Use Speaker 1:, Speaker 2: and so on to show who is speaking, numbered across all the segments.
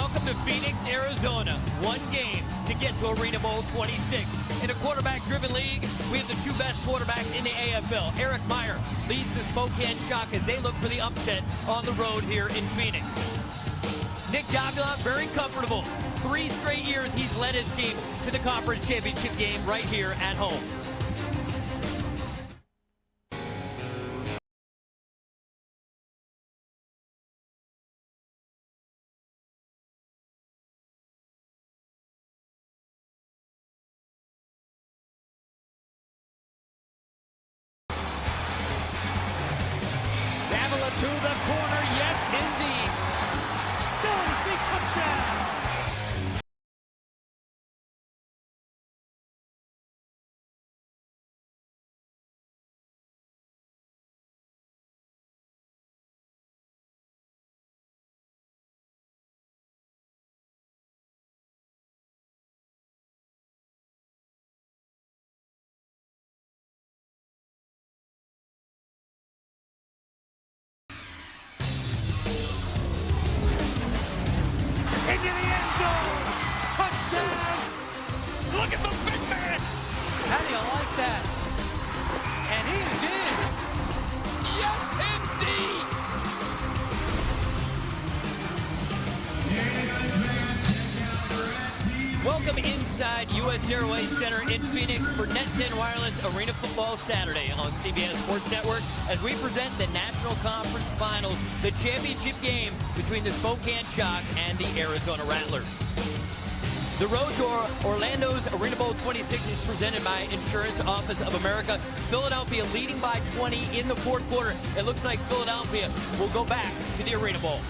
Speaker 1: Welcome to Phoenix, Arizona. One game to get to Arena Bowl 26. In a quarterback-driven league, we have the two best quarterbacks in the AFL. Eric Meyer leads the Spokane Shock as they look for the upset on the road here in Phoenix. Nick Davila, very comfortable. 3 straight years he's led his team to the conference championship game right here at home.
Speaker 2: Davila to the corner, yes indeed. Still on his feet, touchdown. Into the end zone. Touchdown. Look at the big man.
Speaker 1: How do you like that? And he is in.
Speaker 2: Yes, indeed.
Speaker 1: Welcome inside U.S. Airways Center in Phoenix for Net 10 Wireless Arena Football Saturday on CBS Sports Network as we present the National Conference Finals, the championship game between the Spokane Shock and the Arizona Rattlers. The road to Orlando's Arena Bowl 26 is presented by Insurance Office of America. Philadelphia leading by 20 in the fourth quarter. It looks like Philadelphia will go back to the Arena Bowl.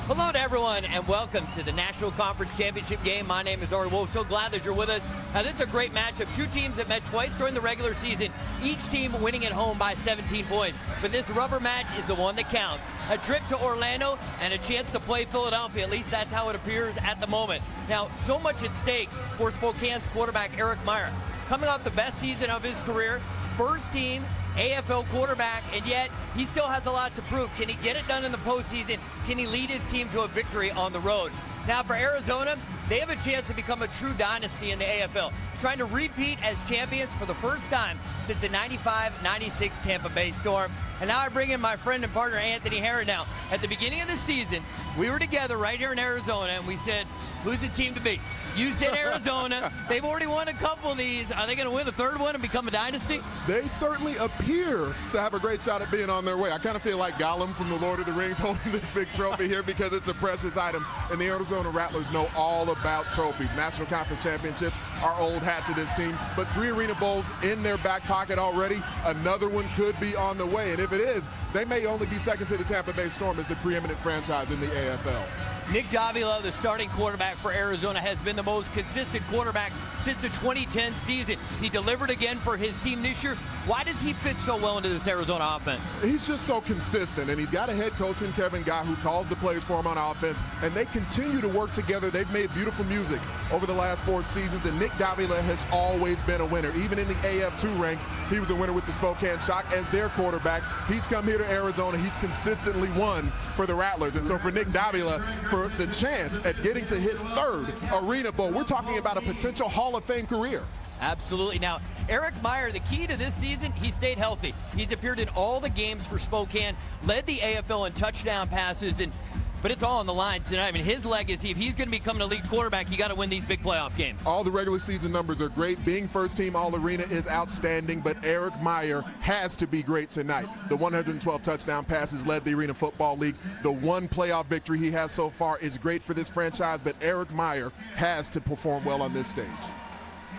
Speaker 1: Hello to everyone and welcome to the National Conference Championship game. My name is Ari Wolf. So glad that you're with us. Now this is a great matchup. Two teams that met twice during the regular season, each team winning at home by 17 points. But this rubber match is the one that counts. A trip to Orlando and a chance to play Philadelphia. At least that's how it appears at the moment. Now, so much at stake for Spokane's quarterback Eric Meyer. Coming off the best season of his career, first team AFL quarterback, and yet he still has a lot to prove. Can he get it done in the postseason? Can he lead his team to a victory on the road? Now for Arizona, they have a chance to become a true dynasty in the AFL, trying to repeat as champions for the first time since the 95-96 Tampa Bay Storm. And now I bring in my friend and partner, Anthony Herron. Now, at the beginning of the season, we were together right here in Arizona, and we said, who's the team to beat? You said Arizona. They've already won a couple of these. Are they going to win a third one and become a dynasty?
Speaker 3: They certainly appear to have a great shot at being on their way. I kind of feel like Gollum from the Lord of the Rings holding this big trophy here because it's a precious item. And the Arizona Rattlers know all about trophies. National Conference Championships are old hat to this team, but 3 Arena Bowls in their back pocket already. Another one could be on the way. And if it is, they may only be second to the Tampa Bay Storm as the preeminent franchise in the AFL.
Speaker 1: Nick Davila, the starting quarterback for Arizona, has been the most consistent quarterback since the 2010 season. He delivered again for his team this year. Why does he fit so well into this Arizona offense?
Speaker 3: He's just so consistent, and he's got a head coach in Kevin Guy who calls the plays for him on offense, and they continue to work together. They've made beautiful music over the last 4 seasons, and Nick Davila has always been a winner. Even in the AF2 ranks, he was a winner with the Spokane Shock as their quarterback. He's come here to Arizona. He's consistently won for the Rattlers, and so for Nick Davila, for the chance at getting to his 3rd Arena Bowl, we're talking about a potential Hall of Fame career.
Speaker 1: Absolutely. Now, Eric Meyer, the key to this season, he stayed healthy. He's appeared in all the games for Spokane, led the AFL in touchdown passes, but it's all on the line tonight. I mean, his legacy, if he's going to become an elite quarterback, you got to win these big playoff games.
Speaker 3: All the regular season numbers are great. Being first team All-Arena is outstanding, but Eric Meyer has to be great tonight. The 112 touchdown passes led the Arena Football League. The 1 playoff victory he has so far is great for this franchise, but Eric Meyer has to perform well on this stage.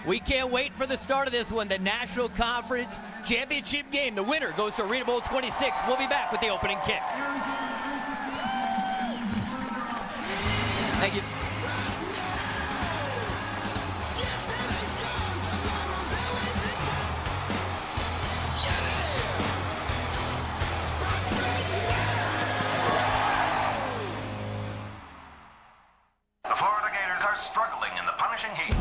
Speaker 1: We can't wait for the start of this one, the National Conference Championship game. The winner goes to Arena Bowl 26. We'll be back with the opening kick. Thank you.
Speaker 4: The Florida Gators are struggling in the punishing heat.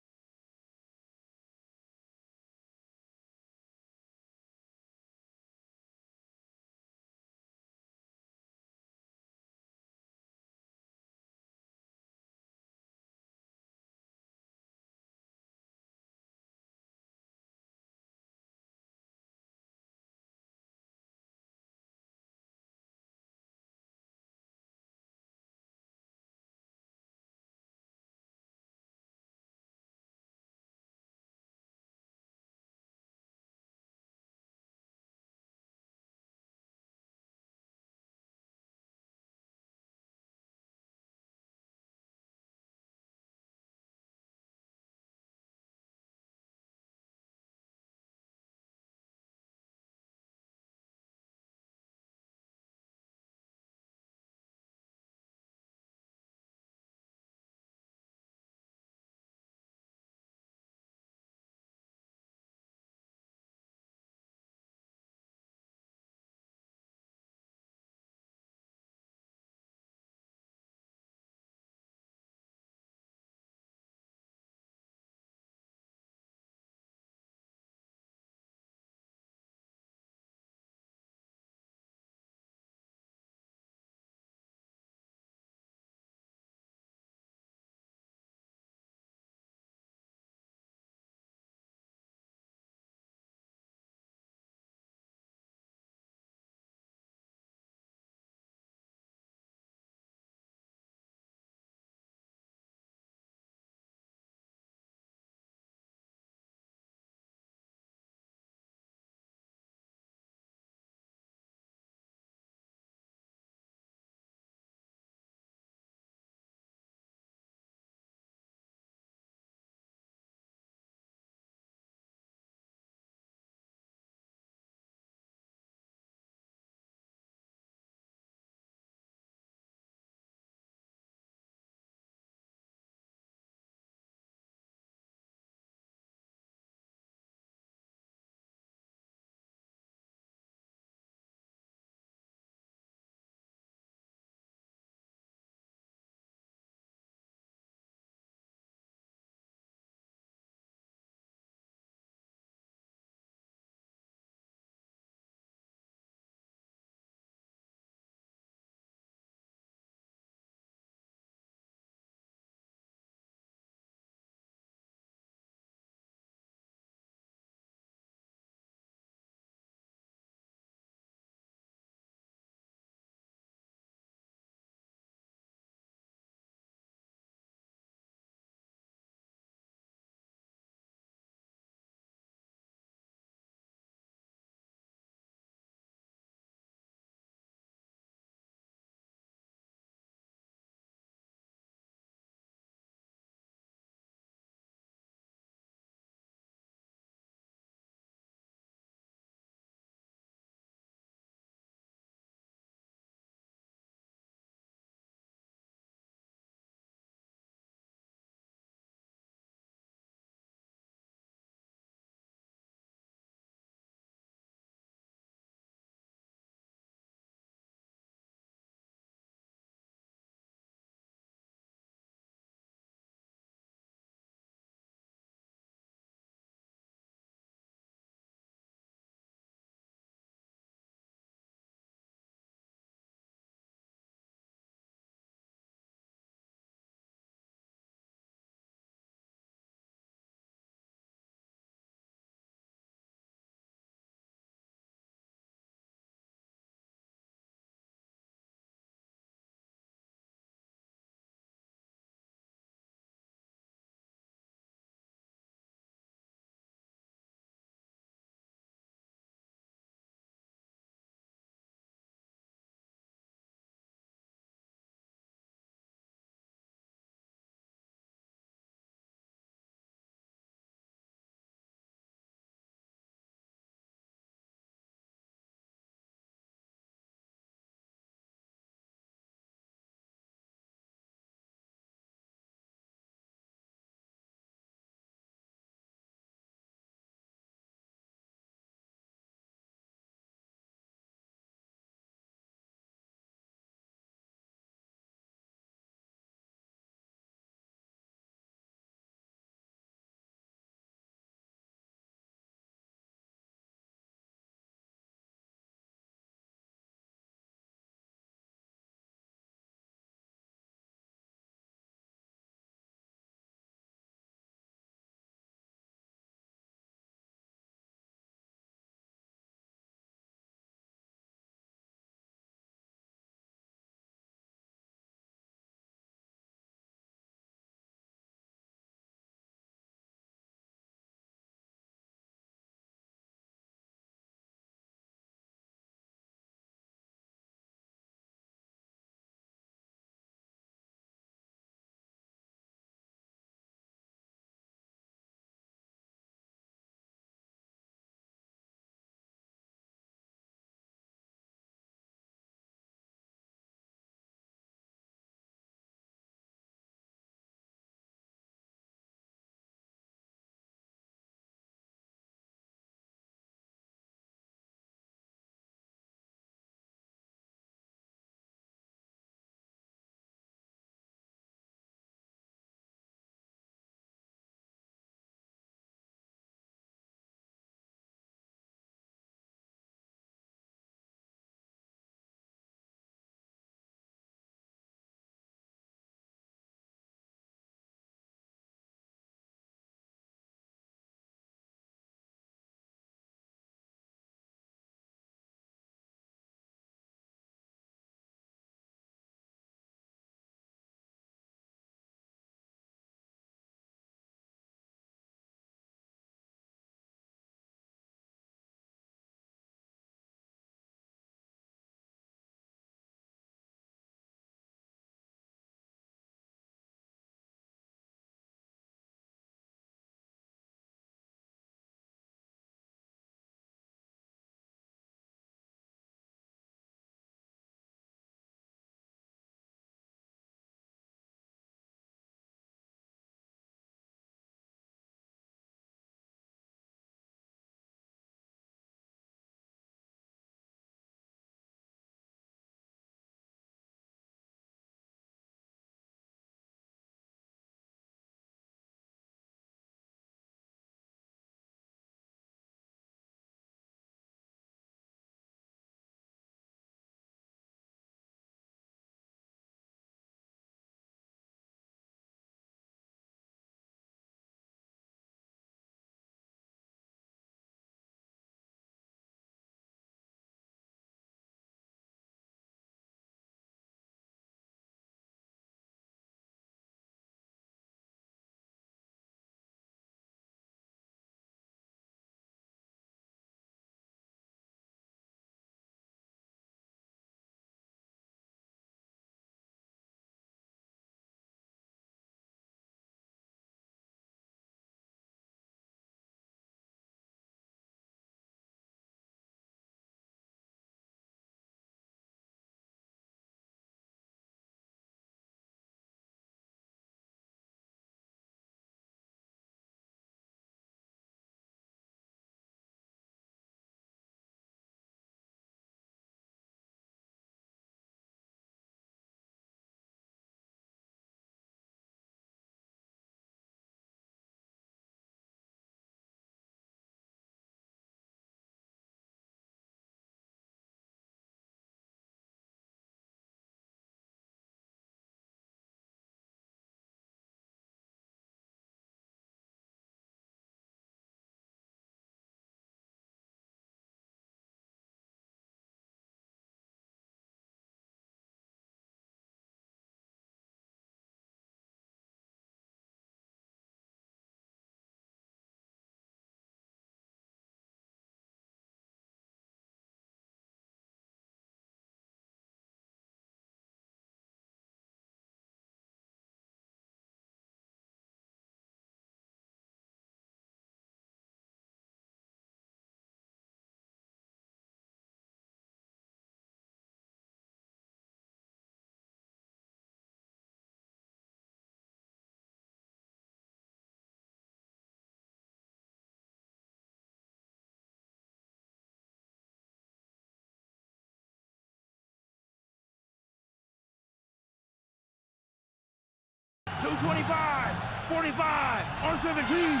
Speaker 2: 225, 45, R17.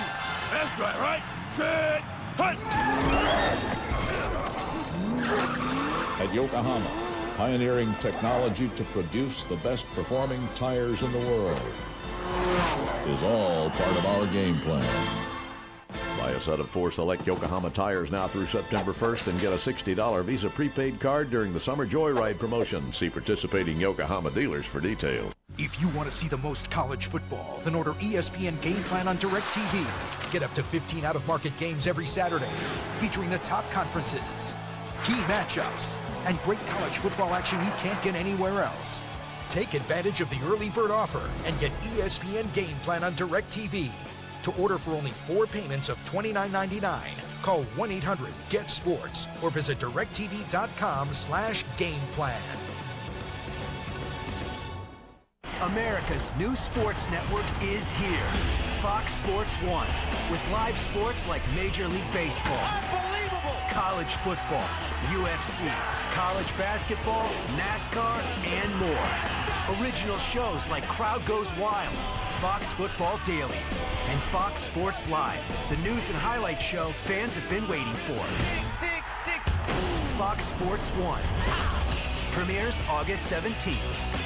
Speaker 2: That's right? Set, hunt!
Speaker 5: At Yokohama, pioneering technology to produce the best performing tires in the world is all part of our game plan. Buy a set of 4 select Yokohama tires now through September 1st and get a $60 Visa prepaid card during the Summer Joyride promotion. See participating Yokohama dealers for details.
Speaker 6: If you want to see the most college football, then order ESPN Game Plan on DirecTV. Get up to 15 out-of-market games every Saturday, featuring the top conferences, key matchups, and great college football action you can't get anywhere else. Take advantage of the early bird offer and get ESPN Game Plan on DirecTV. To order for only 4 payments of $29.99, call 1-800-GET-SPORTS or visit directv.com/gameplan.
Speaker 7: America's new sports network is here. Fox Sports 1, with live sports like Major League Baseball,
Speaker 2: Unbelievable!
Speaker 7: college football, UFC, college basketball, NASCAR, and more. Original shows like Crowd Goes Wild, Fox Football Daily, and Fox Sports Live, the news and highlight show fans have been waiting for. Fox Sports 1 premieres August 17th.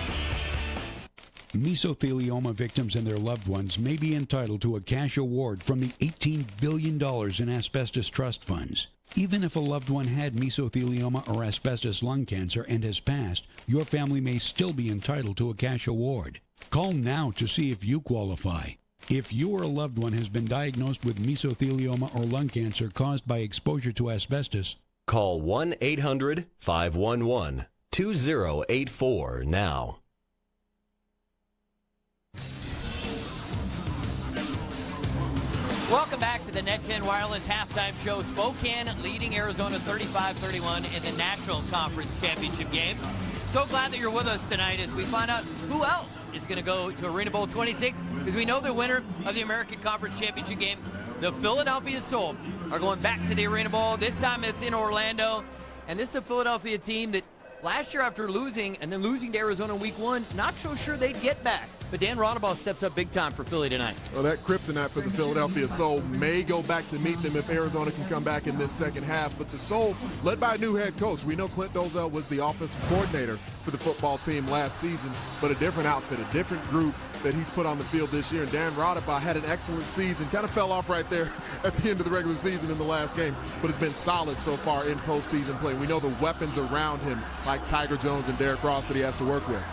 Speaker 8: Mesothelioma victims and their loved ones may be entitled to a cash award from the $18 billion in asbestos trust funds. Even if a loved one had mesothelioma or asbestos lung cancer and has passed, your family may still be entitled to a cash award. Call now to see if you qualify. If you or a loved one has been diagnosed with mesothelioma or lung cancer caused by exposure to asbestos,
Speaker 9: call 1-800-511-2084 now.
Speaker 1: Welcome back to the Net 10 Wireless Halftime Show. Spokane leading Arizona 35-31 in the National Conference Championship game. So glad that you're with us tonight as we find out who else is going to go to Arena Bowl 26, because we know the winner of the American Conference Championship game, the Philadelphia Soul, are going back to the Arena Bowl. This time it's in Orlando, and this is a Philadelphia team that last year, after losing and then losing to Arizona in week 1, not so sure they'd get back. But Dan Rodabaugh steps up big time for Philly tonight. Well,
Speaker 3: that kryptonite for the Philadelphia Soul may go back to meet them if Arizona can come back in this second half. But the Soul, led by a new head coach. We know Clint Dozell was the offensive coordinator for the football team last season, but a different outfit, a different group that he's put on the field this year. And Dan Rodabaugh had an excellent season, kind of fell off right there at the end of the regular season in the last game, but has been solid so far in postseason play. We know the weapons around him, like Tiger Jones and Derrick Ross, that he has to work with.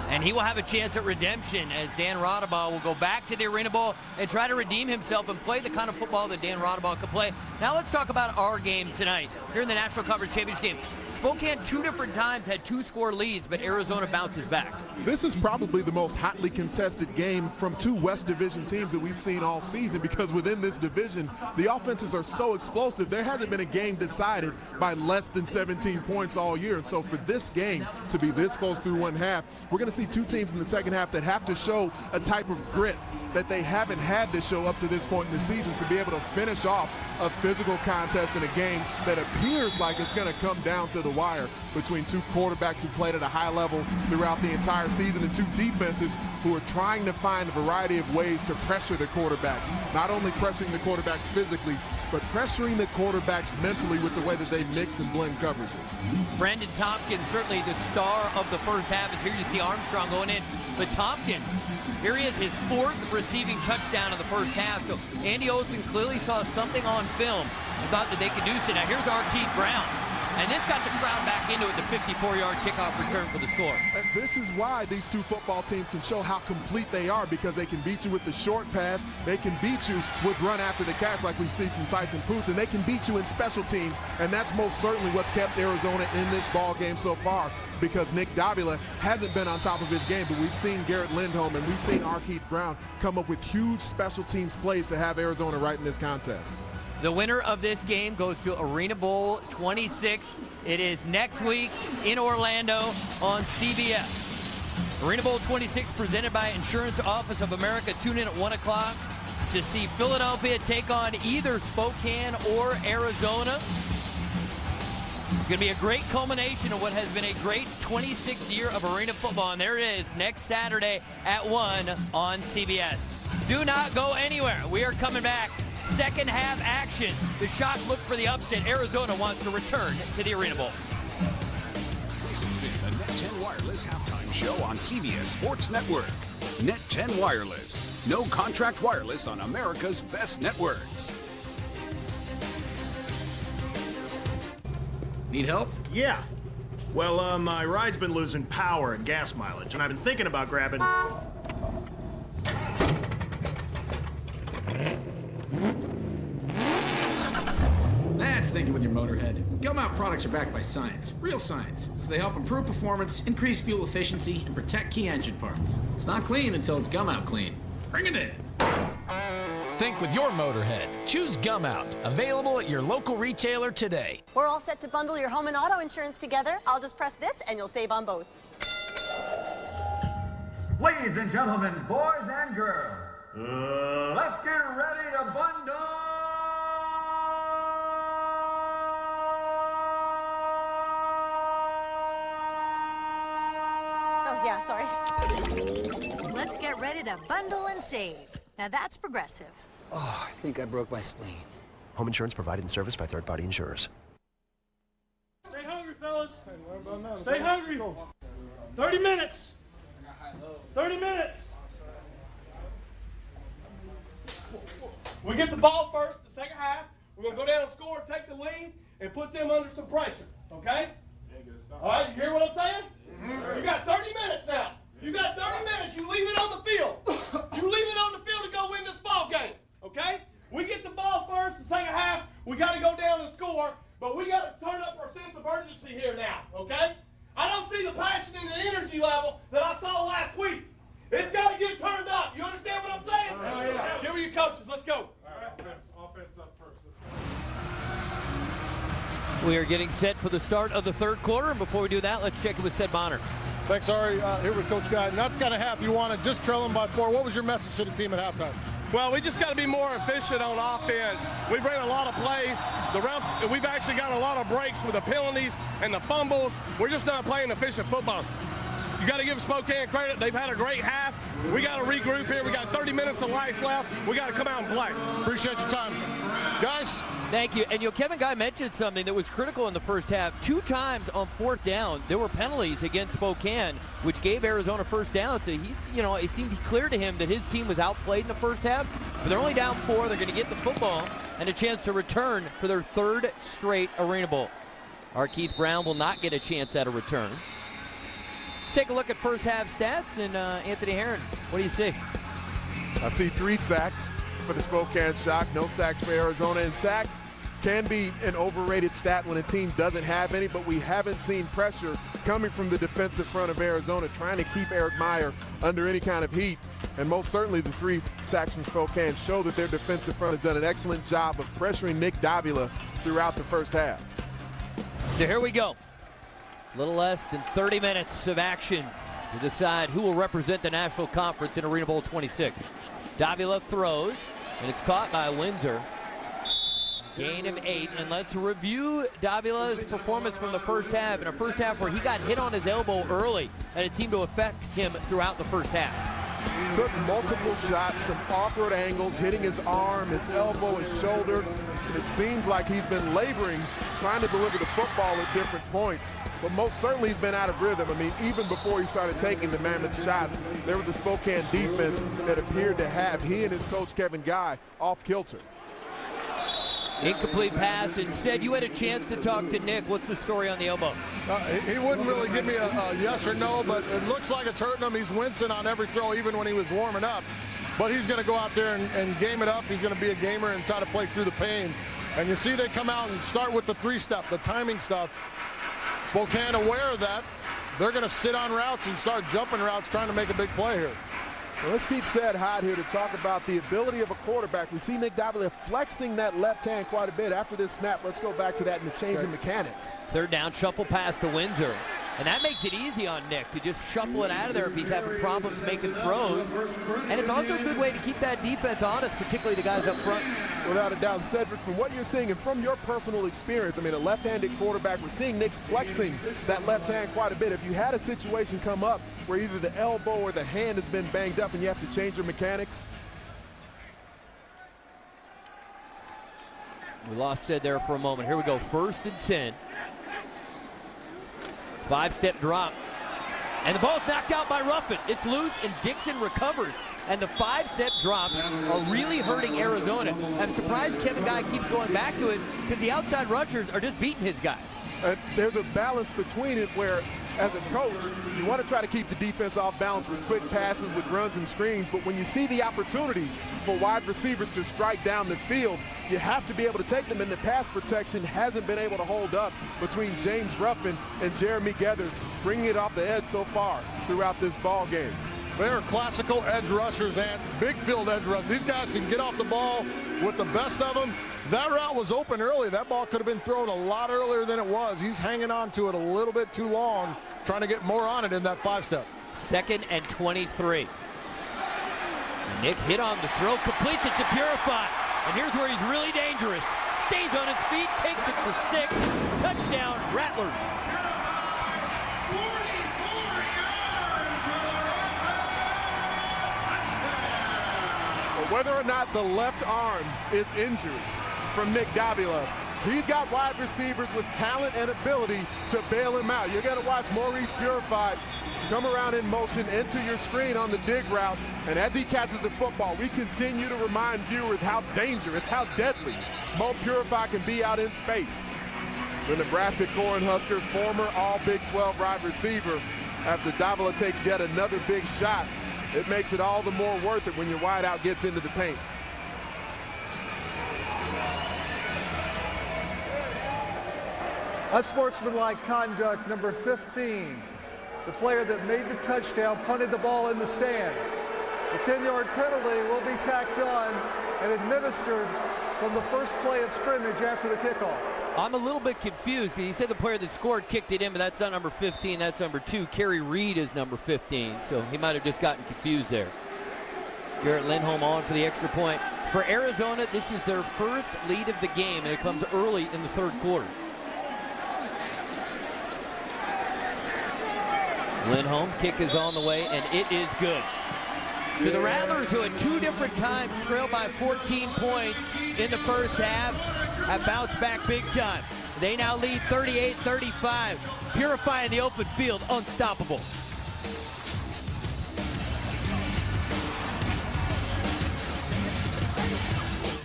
Speaker 1: And he will have a chance at redemption as Dan Rodabaugh will go back to the Arena Bowl and try to redeem himself and play the kind of football that Dan Rodabaugh can play. Now let's talk about our game tonight here in the National Conference Championship game. Spokane 2 different times had 2-score leads, but Arizona bounces back.
Speaker 3: This is probably the most hotly contested game from 2 West Division teams that we've seen all season, because within this division, the offenses are so explosive. There hasn't been a game decided by less than 17 points all year. And so for this game to be this close through one half, we're going to see 2 teams in the second half that have to show a type of grit that they haven't had to show up to this point in the season, to be able to finish off a physical contest in a game that appears like it's going to come down to the wire between 2 quarterbacks who played at a high level throughout the entire season and 2 defenses who are trying to find a variety of ways to pressure the quarterbacks. Not only pressuring the quarterbacks physically, but pressuring the quarterbacks mentally with the way that they mix and blend coverages.
Speaker 1: Brandon Tompkins, certainly the star of the first half, is here. You see Armstrong going in, but Tompkins, here he is, his 4th receiving touchdown of the first half. So Andy Olson clearly saw something on film and thought that they could do so. Now here's Arkeith Brown. And this got the crowd back into it, the 54-yard kickoff return for the score.
Speaker 3: And this is why these 2 football teams can show how complete they are, because they can beat you with the short pass, they can beat you with run after the catch like we see from Tyson Poots, and they can beat you in special teams. And that's most certainly what's kept Arizona in this ball game so far, because Nick Davila hasn't been on top of his game, but we've seen Garrett Lindholm and we've seen Arkeith Brown come up with huge special teams plays to have Arizona right in this contest.
Speaker 1: The winner of this game goes to Arena Bowl 26. It is next week in Orlando on CBS. Arena Bowl 26 presented by Insurance Office of America. Tune in at 1 o'clock to see Philadelphia take on either Spokane or Arizona. It's going to be a great culmination of what has been a great 26th year of arena football. And there it is, next Saturday at 1 on CBS. Do not go anywhere. We are coming back. Second half action. The Shock look for the upset. Arizona wants to return to the Arena Bowl.
Speaker 10: This has been the Net 10 Wireless Halftime Show on CBS Sports Network. Net 10 Wireless. No contract wireless on America's best networks.
Speaker 11: Need help? Yeah. Well, my ride's been losing power and gas mileage, and I've been thinking about grabbing...
Speaker 12: That's thinking with your motorhead. Gum-Out products are backed by science, real science, so they help improve performance, increase fuel efficiency, and protect key engine parts. It's not clean until it's Gum-Out clean. Bring it in.
Speaker 13: Think with your motorhead. Choose Gum-Out. Available at your local retailer today.
Speaker 14: We're all set to bundle your home and auto insurance together. I'll just press this and you'll save on both.
Speaker 15: Ladies and gentlemen, boys and girls, let's get ready to bundle.
Speaker 14: Oh, yeah, sorry.
Speaker 16: Let's get ready to bundle and save. Now that's progressive.
Speaker 17: Oh, I think I broke my spleen.
Speaker 18: Home insurance provided and serviced by third-party insurers.
Speaker 19: Stay hungry, fellas. Stay hungry. 30 minutes. 30 minutes. We get the ball first, the second half. We're going to go down and score, take the lead, and put them under some pressure, okay? All right, you hear what I'm saying? You got 30 minutes now. You got 30 minutes. You leave it on the field. You leave it on the field to go win this ball game, okay? We get the ball first, the second half. We got to go down and score, but we got to turn up our sense of urgency here now, okay? I don't see the passion and the energy level that I saw last week. It's got to get turned up. You understand what I'm saying? Oh, yeah. Give me your coaches. Let's go. All right, offense up first.
Speaker 1: We are getting set for the start of the third quarter, and before we do that, let's check in with Sed Bonner.
Speaker 20: Thanks, Ari. Here with Coach Guy. Not the kind of half you wanted, just trailing by 4. What was your message to the team at halftime?
Speaker 19: Well, we just got to be more efficient on offense. We ran a lot of plays. The refs, we've actually got a lot of breaks with the penalties and the fumbles. We're just not playing efficient football. You got to give Spokane credit. They've had a great half. We got to regroup here. We got 30 minutes of life left. We got to come out and play.
Speaker 20: Appreciate your time. Guys.
Speaker 1: Thank you. And, Kevin Guy mentioned something that was critical in the first half. 2 times on 4th down, there were penalties against Spokane, which gave Arizona first down. So he's, it seemed clear to him that his team was outplayed in the first half. But they're only down 4. They're going to get the football and a chance to return for their 3rd straight Arena Bowl. Our Keith Brown will not get a chance at a return. Take a look at first half stats, and Anthony Herron, what do you see?
Speaker 3: I see 3 sacks for the Spokane Shock, no sacks for Arizona. And sacks can be an overrated stat when a team doesn't have any, but we haven't seen pressure coming from the defensive front of Arizona, trying to keep Eric Meyer under any kind of heat. And most certainly the 3 sacks from Spokane show that their defensive front has done an excellent job of pressuring Nick Davila throughout the first half.
Speaker 1: So here we go. A little less than 30 minutes of action to decide who will represent the National Conference in Arena Bowl 26. Davila throws, and it's caught by Windsor. Gain of 8, and let's review Davila's performance from the first half. In a first half where he got hit on his elbow early, and it seemed to affect him throughout the first half.
Speaker 3: Took multiple shots, some awkward angles, hitting his arm, his elbow, his shoulder. It seems like he's been laboring, trying to deliver the football at different points. But most certainly he's been out of rhythm. I mean, even before he started taking the mammoth shots, there was a Spokane defense that appeared to have he and his coach, Kevin Guy, off kilter.
Speaker 1: Incomplete pass. Instead, you had a chance to talk to Nick. What's the story on the elbow?
Speaker 20: He wouldn't really give me a yes or no, but it looks like it's hurting him. He's wincing on every throw, even when he was warming up. But he's going to go out there and game it up. He's going to be a gamer and try to play through the pain. And you see they come out and start with the 3-step, the timing stuff. Spokane aware of that. They're going to sit on routes and start jumping routes, trying to make a big play here.
Speaker 3: Well, let's keep Sed hot here to talk about the ability of a quarterback. We see Nick Davila flexing that left hand quite a bit after this snap. Let's go back to that and the change in mechanics.
Speaker 1: 3rd down, shuffle pass to Windsor. And that makes it easy on Nick to just shuffle it out of there if he's having problems making throws. And it's also a good way to keep that defense honest, particularly the guys up front.
Speaker 3: Without a doubt, Cedric, from what you're seeing and from your personal experience, I mean, a left-handed quarterback, we're seeing Nick flexing that left hand quite a bit. If you had a situation come up where either the elbow or the hand has been banged up and you have to change your mechanics.
Speaker 1: We lost Ed there for a moment. Here we go, 1st and 10. 5-step drop. And the ball's knocked out by Ruffin. It's loose, and Dixon recovers. And the 5-step drops are really hurting Arizona. I'm surprised Kevin Guy keeps going back to it because the outside rushers are just beating his guy.
Speaker 3: There's a balance between it where, as a coach, you want to try to keep the defense off balance with quick passes, with runs and screens, but when you see the opportunity for wide receivers to strike down the field, you have to be able to take them, and the pass protection hasn't been able to hold up between James Ruffin and Jeremy Gathers, bringing it off the edge so far throughout this ball game.
Speaker 20: They're classical edge rushers and big field edge rushers. These guys can get off the ball with the best of them. That route was open early. That ball could have been thrown a lot earlier than it was. He's hanging on to it a little bit too long, trying to get more on it in that 5-step.
Speaker 1: 2nd and 23. Nick hit on the throw, completes it to Purify. And here's where he's really dangerous. Stays on his feet, takes it for 6. Touchdown, Rattlers.
Speaker 3: Whether or not the left arm is injured from Nick Davila, he's got wide receivers with talent and ability to bail him out. You're going to watch Maurice Purified come around in motion into your screen on the dig route, and as he catches the football, we continue to remind viewers how dangerous, how deadly Mo Purify can be out in space. The Nebraska Cornhusker, former All-Big 12 wide receiver, after Davila takes yet another big shot, it makes it all the more worth it when your wideout gets into the paint.
Speaker 21: Unsportsmanlike conduct, number 15. The player that made the touchdown punted the ball in the stands. The 10-yard penalty will be tacked on and administered from the first play of scrimmage after the kickoff.
Speaker 1: I'm a little bit confused because he said the player that scored kicked it in, but that's not number 15, that's number 2. Kerry Reed is number 15, so he might have just gotten confused there. Garrett Lindholm on for the extra point. For Arizona, this is their first lead of the game, and it comes early in the 3rd quarter. Lindholm, kick is on the way, and it is good. So the Rattlers, who at 2 different times trailed by 14 points in the first half, have bounced back big time. They now lead 38-35. Purify in the open field, unstoppable.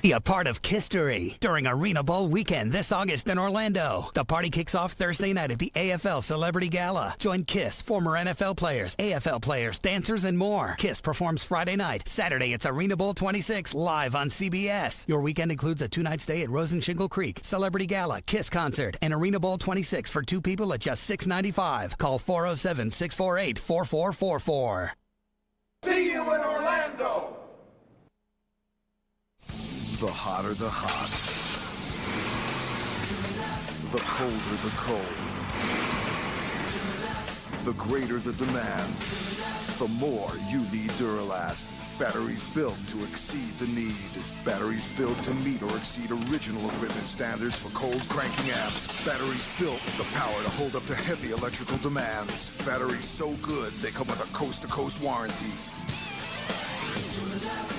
Speaker 22: Be a part of Kistery during Arena Bowl weekend this August in Orlando. The party kicks off Thursday night at the AFL Celebrity Gala. Join KISS, former NFL players, AFL players, dancers, and more. KISS performs Friday night. Saturday, it's Arena Bowl 26 live on CBS. Your weekend includes a 2-night stay at Rose and Shingle Creek, Celebrity Gala, KISS concert, and Arena Bowl 26 for 2 people at just $6.95. Call 407-648-4444.
Speaker 2: See you in Orlando.
Speaker 23: The hotter the hot. The colder the cold. The greater the demand. The more you need Duralast. Batteries built to exceed the need. Batteries built to meet or exceed original equipment standards for cold cranking amps. Batteries built with the power to hold up to heavy electrical demands. Batteries so good they come with a coast-to-coast warranty.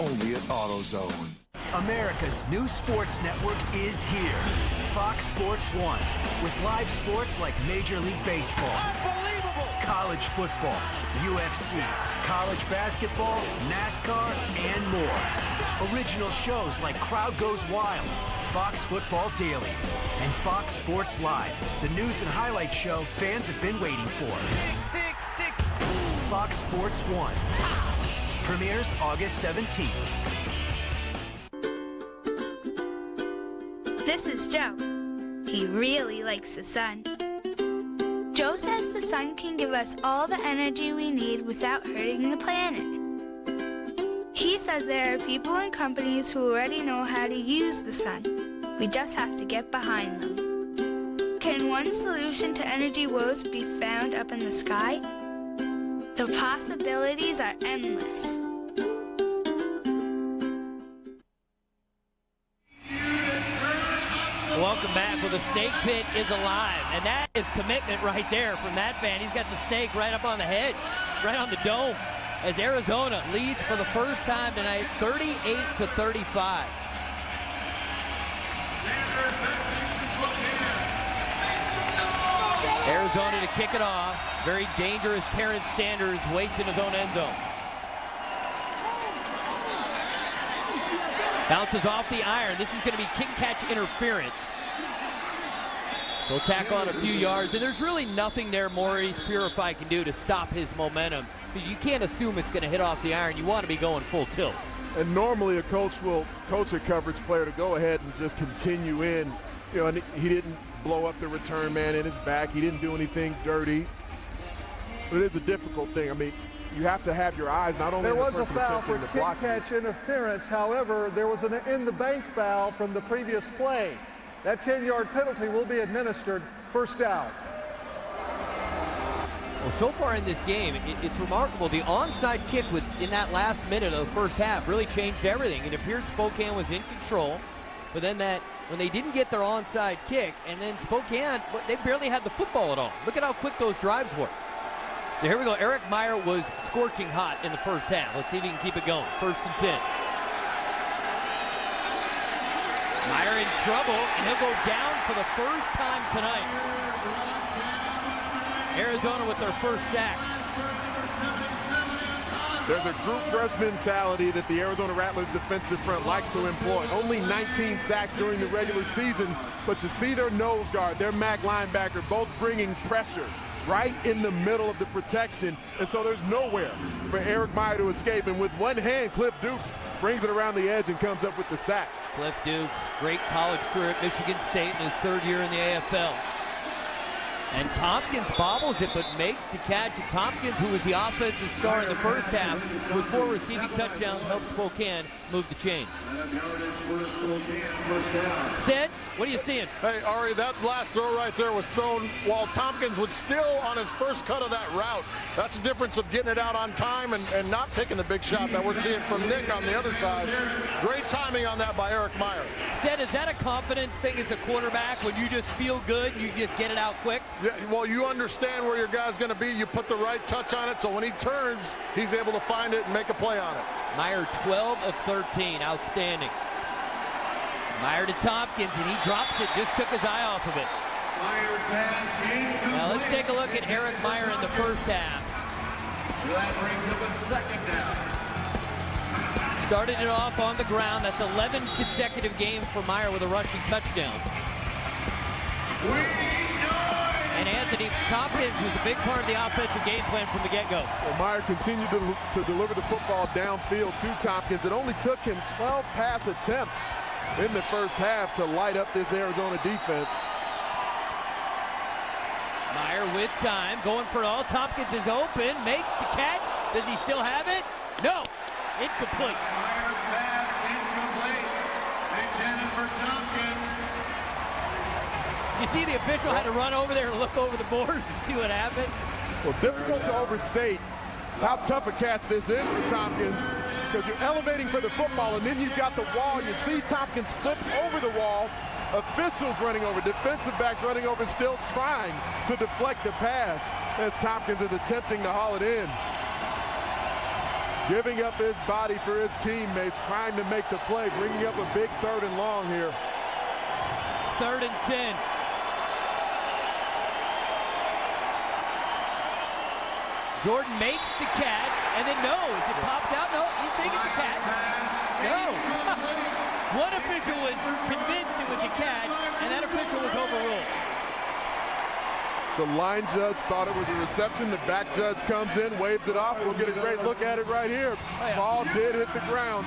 Speaker 23: Only at AutoZone.
Speaker 7: America's new sports network is here. Fox Sports 1. With live sports like Major League Baseball. Unbelievable! College football, UFC, college basketball, NASCAR, and more. Original shows like Crowd Goes Wild, Fox Football Daily, and Fox Sports Live, the news and highlight show fans have been waiting for. Fox Sports 1. Premieres August 17th.
Speaker 24: This is Joe. He really likes the sun. Joe says the sun can give us all the energy we need without hurting the planet. He says there are people and companies who already know how to use the sun. We just have to get behind them. Can one solution to energy woes be found up in the sky? The possibilities are endless.
Speaker 1: Welcome back. Well, the snake pit is alive, and that is commitment right there from that fan. He's got the snake right up on the head, right on the dome, as Arizona leads for the first time tonight, 38-35. Arizona to kick it off. Very dangerous. Terrence Sanders waits in his own end zone. Bounces off the iron. This is going to be kick-catch interference. He'll tack on a few yards, and there's really nothing there Maurice Purify can do to stop his momentum, because you can't assume it's going to hit off the iron. You want to be going full tilt.
Speaker 3: And normally a coach will coach a coverage player to go ahead and just continue in. You know, and he didn't blow up the return man in his back. He didn't do anything dirty. But it is a difficult thing. I mean, you have to have your eyes not only
Speaker 21: there
Speaker 3: on the
Speaker 21: was a
Speaker 3: person
Speaker 21: foul for
Speaker 3: attempting to block
Speaker 21: kick-catch interference. However, there was an in-the-bank foul from the previous play. That 10-yard penalty will be administered. First down.
Speaker 1: Well, so far in this game, it's remarkable. The onside kick in that last minute of the first half really changed everything. It appeared Spokane was in control, but then when they didn't get their onside kick, and then Spokane, they barely had the football at all. Look at how quick those drives were. So here we go. Eric Meyer was scorching hot in the first half. Let's see if he can keep it going. 1st and 10. Meyer in trouble, and he'll go down for the first time tonight. Arizona with their first sack.
Speaker 3: There's a group rush mentality that the Arizona Rattlers defensive front likes to employ. Only 19 sacks during the regular season, but you see their nose guard, their MAC linebacker, both bringing pressure right in the middle of the protection, and so there's nowhere for Eric Meyer to escape. And with one hand, Cliff Dukes brings it around the edge and comes up with the sack.
Speaker 1: Cliff Dukes, great college career at Michigan State in his 3rd year in the AFL. And Tompkins bobbles it, but makes the catch. And Tompkins, who was the offensive star in the first half, with 4 receiving touchdowns, helped Spokane move the chains. Sid, what are you seeing?
Speaker 20: Hey, Ari, that last throw right there was thrown while Tompkins was still on his first cut of that route. That's the difference of getting it out on time and not taking the big shot that we're seeing from Nick on the other side. Great timing on that by Eric Meyer.
Speaker 1: Sid, is that a confidence thing as a quarterback when you just feel good, you just get it out quick?
Speaker 20: Yeah, well, you understand where your guy's going to be. You put the right touch on it, so when he turns, he's able to find it and make a play on it.
Speaker 1: Meyer 12 of 13, outstanding. Meyer to Tompkins, and he drops it, just took his eye off of it. Now let's take a look at Eric Meyer in the first half.
Speaker 2: That brings up a 2nd down.
Speaker 1: Started it off on the ground. That's 11 consecutive games for Meyer with a rushing touchdown. And Anthony Tompkins was a big part of the offensive game plan from the get-go.
Speaker 3: Well, Meyer continued to deliver the football downfield to Tompkins. It only took him 12 pass attempts in the first half to light up this Arizona defense.
Speaker 1: Meyer with time, going for it all. Tompkins is open, makes the catch. Does he still have it? No, incomplete.
Speaker 2: Meyer's pass incomplete. Intended for Tompkins.
Speaker 1: You see the official had to run over there and look over the board to see what happened.
Speaker 3: Well, difficult to overstate how tough a catch this is for Tompkins, because you're elevating for the football, and then you've got the wall. You see Tompkins flip over the wall. Officials running over, defensive backs running over, still trying to deflect the pass as Tompkins is attempting to haul it in. Giving up his body for his teammates, trying to make the play, bringing up a big 3rd and long here.
Speaker 1: 3rd and 10. Jordan makes the catch, and then knows. It pops out. No, you think it's a catch? No. One official was convinced it was a catch, and that official was overruled.
Speaker 3: The line judge thought it was a reception. The back judge comes in, waves it off. We'll get a great look at it right here. Ball did hit the ground.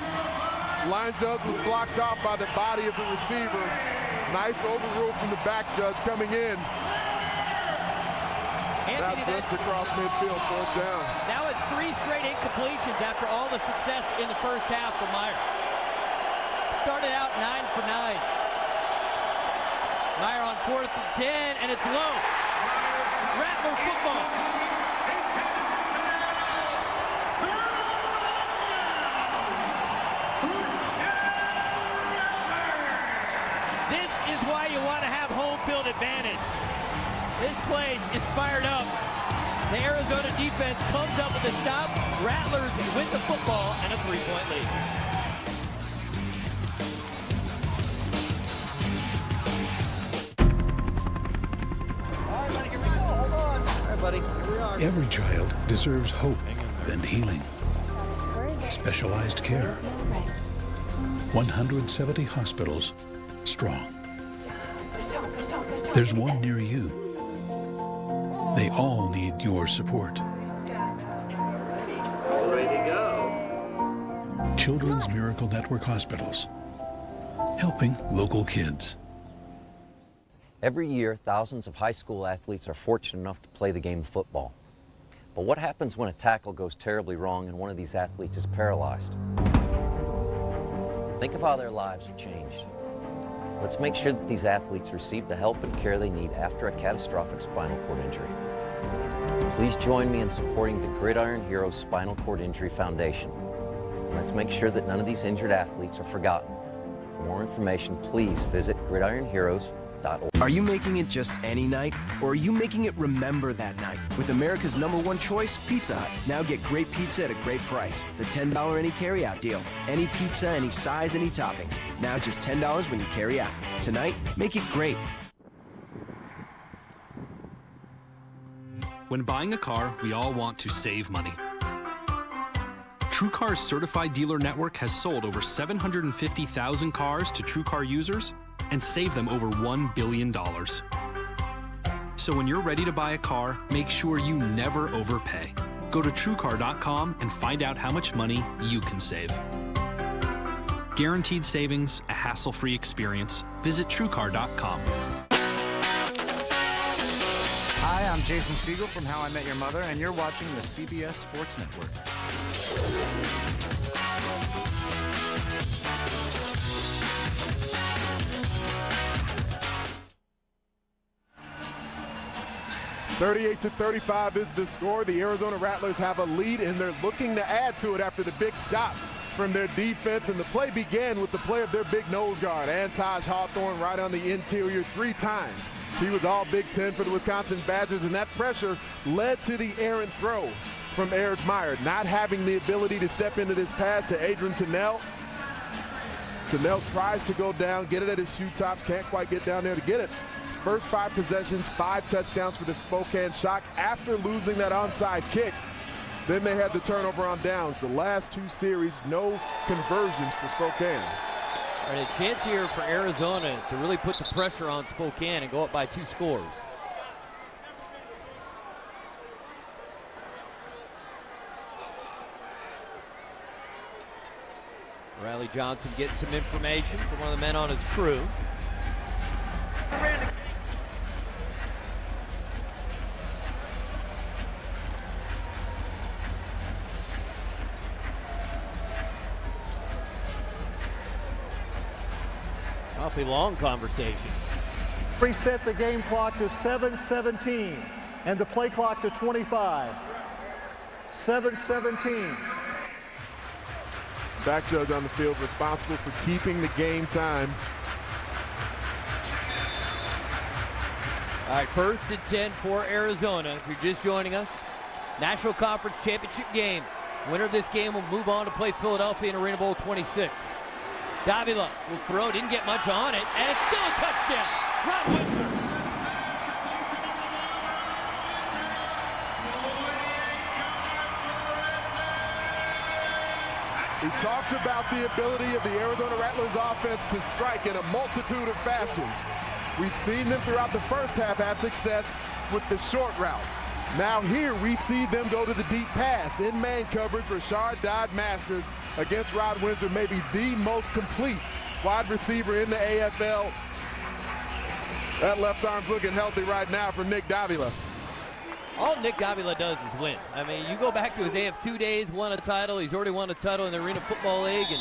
Speaker 3: Line judge was blocked off by the body of the receiver. Nice overrule from the back judge coming in. That's just across midfield, 4th down.
Speaker 1: Now it's 3 straight incompletions after all the success in the first half for Meyer. Started out 9 for 9. Meyer on 4th and 10, and it's low. Rattler football. This is why you want to have home field advantage. This place is fired up. The Arizona defense comes up with a stop. Rattlers win the football and a 3-point lead.
Speaker 4: Every child deserves hope and healing. Specialized care. 170 hospitals strong. There's one near you. They all need your support.
Speaker 5: Ready to go.
Speaker 4: Children's Miracle Network Hospitals. Helping local kids.
Speaker 6: Every year, thousands of high school athletes are fortunate enough to play the game of football. But what happens when a tackle goes terribly wrong and one of these athletes is paralyzed? Think of how their lives are changed. Let's make sure that these athletes receive the help and care they need after a catastrophic spinal cord injury. Please join me in supporting the Gridiron Heroes Spinal Cord Injury Foundation. Let's make sure that none of these injured athletes are forgotten. For more information, please visit gridironheroes.org.
Speaker 8: Are you making it just any night, or are you making it remember that night? With America's #1 choice, Pizza Hut. Now get great pizza at a great price. The $10 any carryout deal. Any pizza, any size, any toppings. Now just $10 when you carry out. Tonight, make it great.
Speaker 25: When buying a car, we all want to save money. TrueCar's certified dealer network has sold over 750,000 cars to TrueCar users and saved them over $1 billion. So when you're ready to buy a car, make sure you never overpay. Go to TrueCar.com and find out how much money you can save. Guaranteed savings, a hassle-free experience. Visit TrueCar.com.
Speaker 26: Hi, I'm Jason Segel from How I Met Your Mother, and you're watching the CBS Sports Network.
Speaker 3: (38-35) is the score. The Arizona Rattlers have a lead, and they're looking to add to it after the big stop from their defense. And the play began with the play of their big nose guard, Antaj Hawthorne, right on the interior 3 times. He was all Big Ten for the Wisconsin Badgers, and that pressure led to the errant throw from Eric Meyer, not having the ability to step into this pass to Adrian Tennell. Tennell tries to go down, get it at his shoe tops, can't quite get down there to get it. First 5 possessions, 5 touchdowns for the Spokane Shock after losing that onside kick. Then they had the turnover on downs. The last 2 series, no conversions for Spokane.
Speaker 1: And a chance here for Arizona to really put the pressure on Spokane and go up by 2 scores. Riley Johnson getting some information from one of the men on his crew. Awfully long conversation.
Speaker 21: Reset the game clock to 7:17 and the play clock to 25. 7:17.
Speaker 3: Back judge on the field responsible for keeping the game time.
Speaker 1: All right, 1st and 10 for Arizona. If you're just joining us, National Conference Championship game. Winner of this game will move on to play Philadelphia in Arena Bowl 26. Davila will throw, didn't get much on it, and it's still a touchdown. Rod Windsor.
Speaker 3: We talked about the ability of the Arizona Rattlers offense to strike in a multitude of fashions. We've seen them throughout the first half have success with the short route. Now here we see them go to the deep pass. In man coverage, Rashard Dodd-Masters against Rod Windsor, maybe the most complete wide receiver in the AFL. That left arm's looking healthy right now for Nick Davila.
Speaker 1: All Nick Davila does is win. I mean, you go back to his AF2 days, won a title. He's already won a title in the Arena Football League.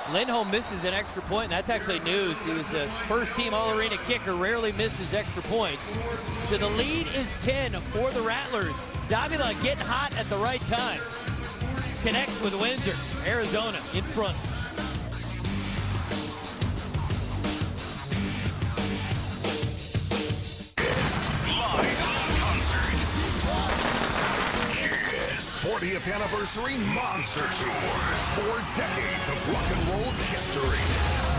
Speaker 1: And Lindholm misses an extra point, and that's actually news. He was the first-team All-Arena kicker, rarely misses extra points. So the lead is 10 for the Rattlers. Davila getting hot at the right time. Connects with Windsor. Arizona in front.
Speaker 2: Live concert. Kiss 40th Anniversary Monster Tour. 4 decades of rock and roll history.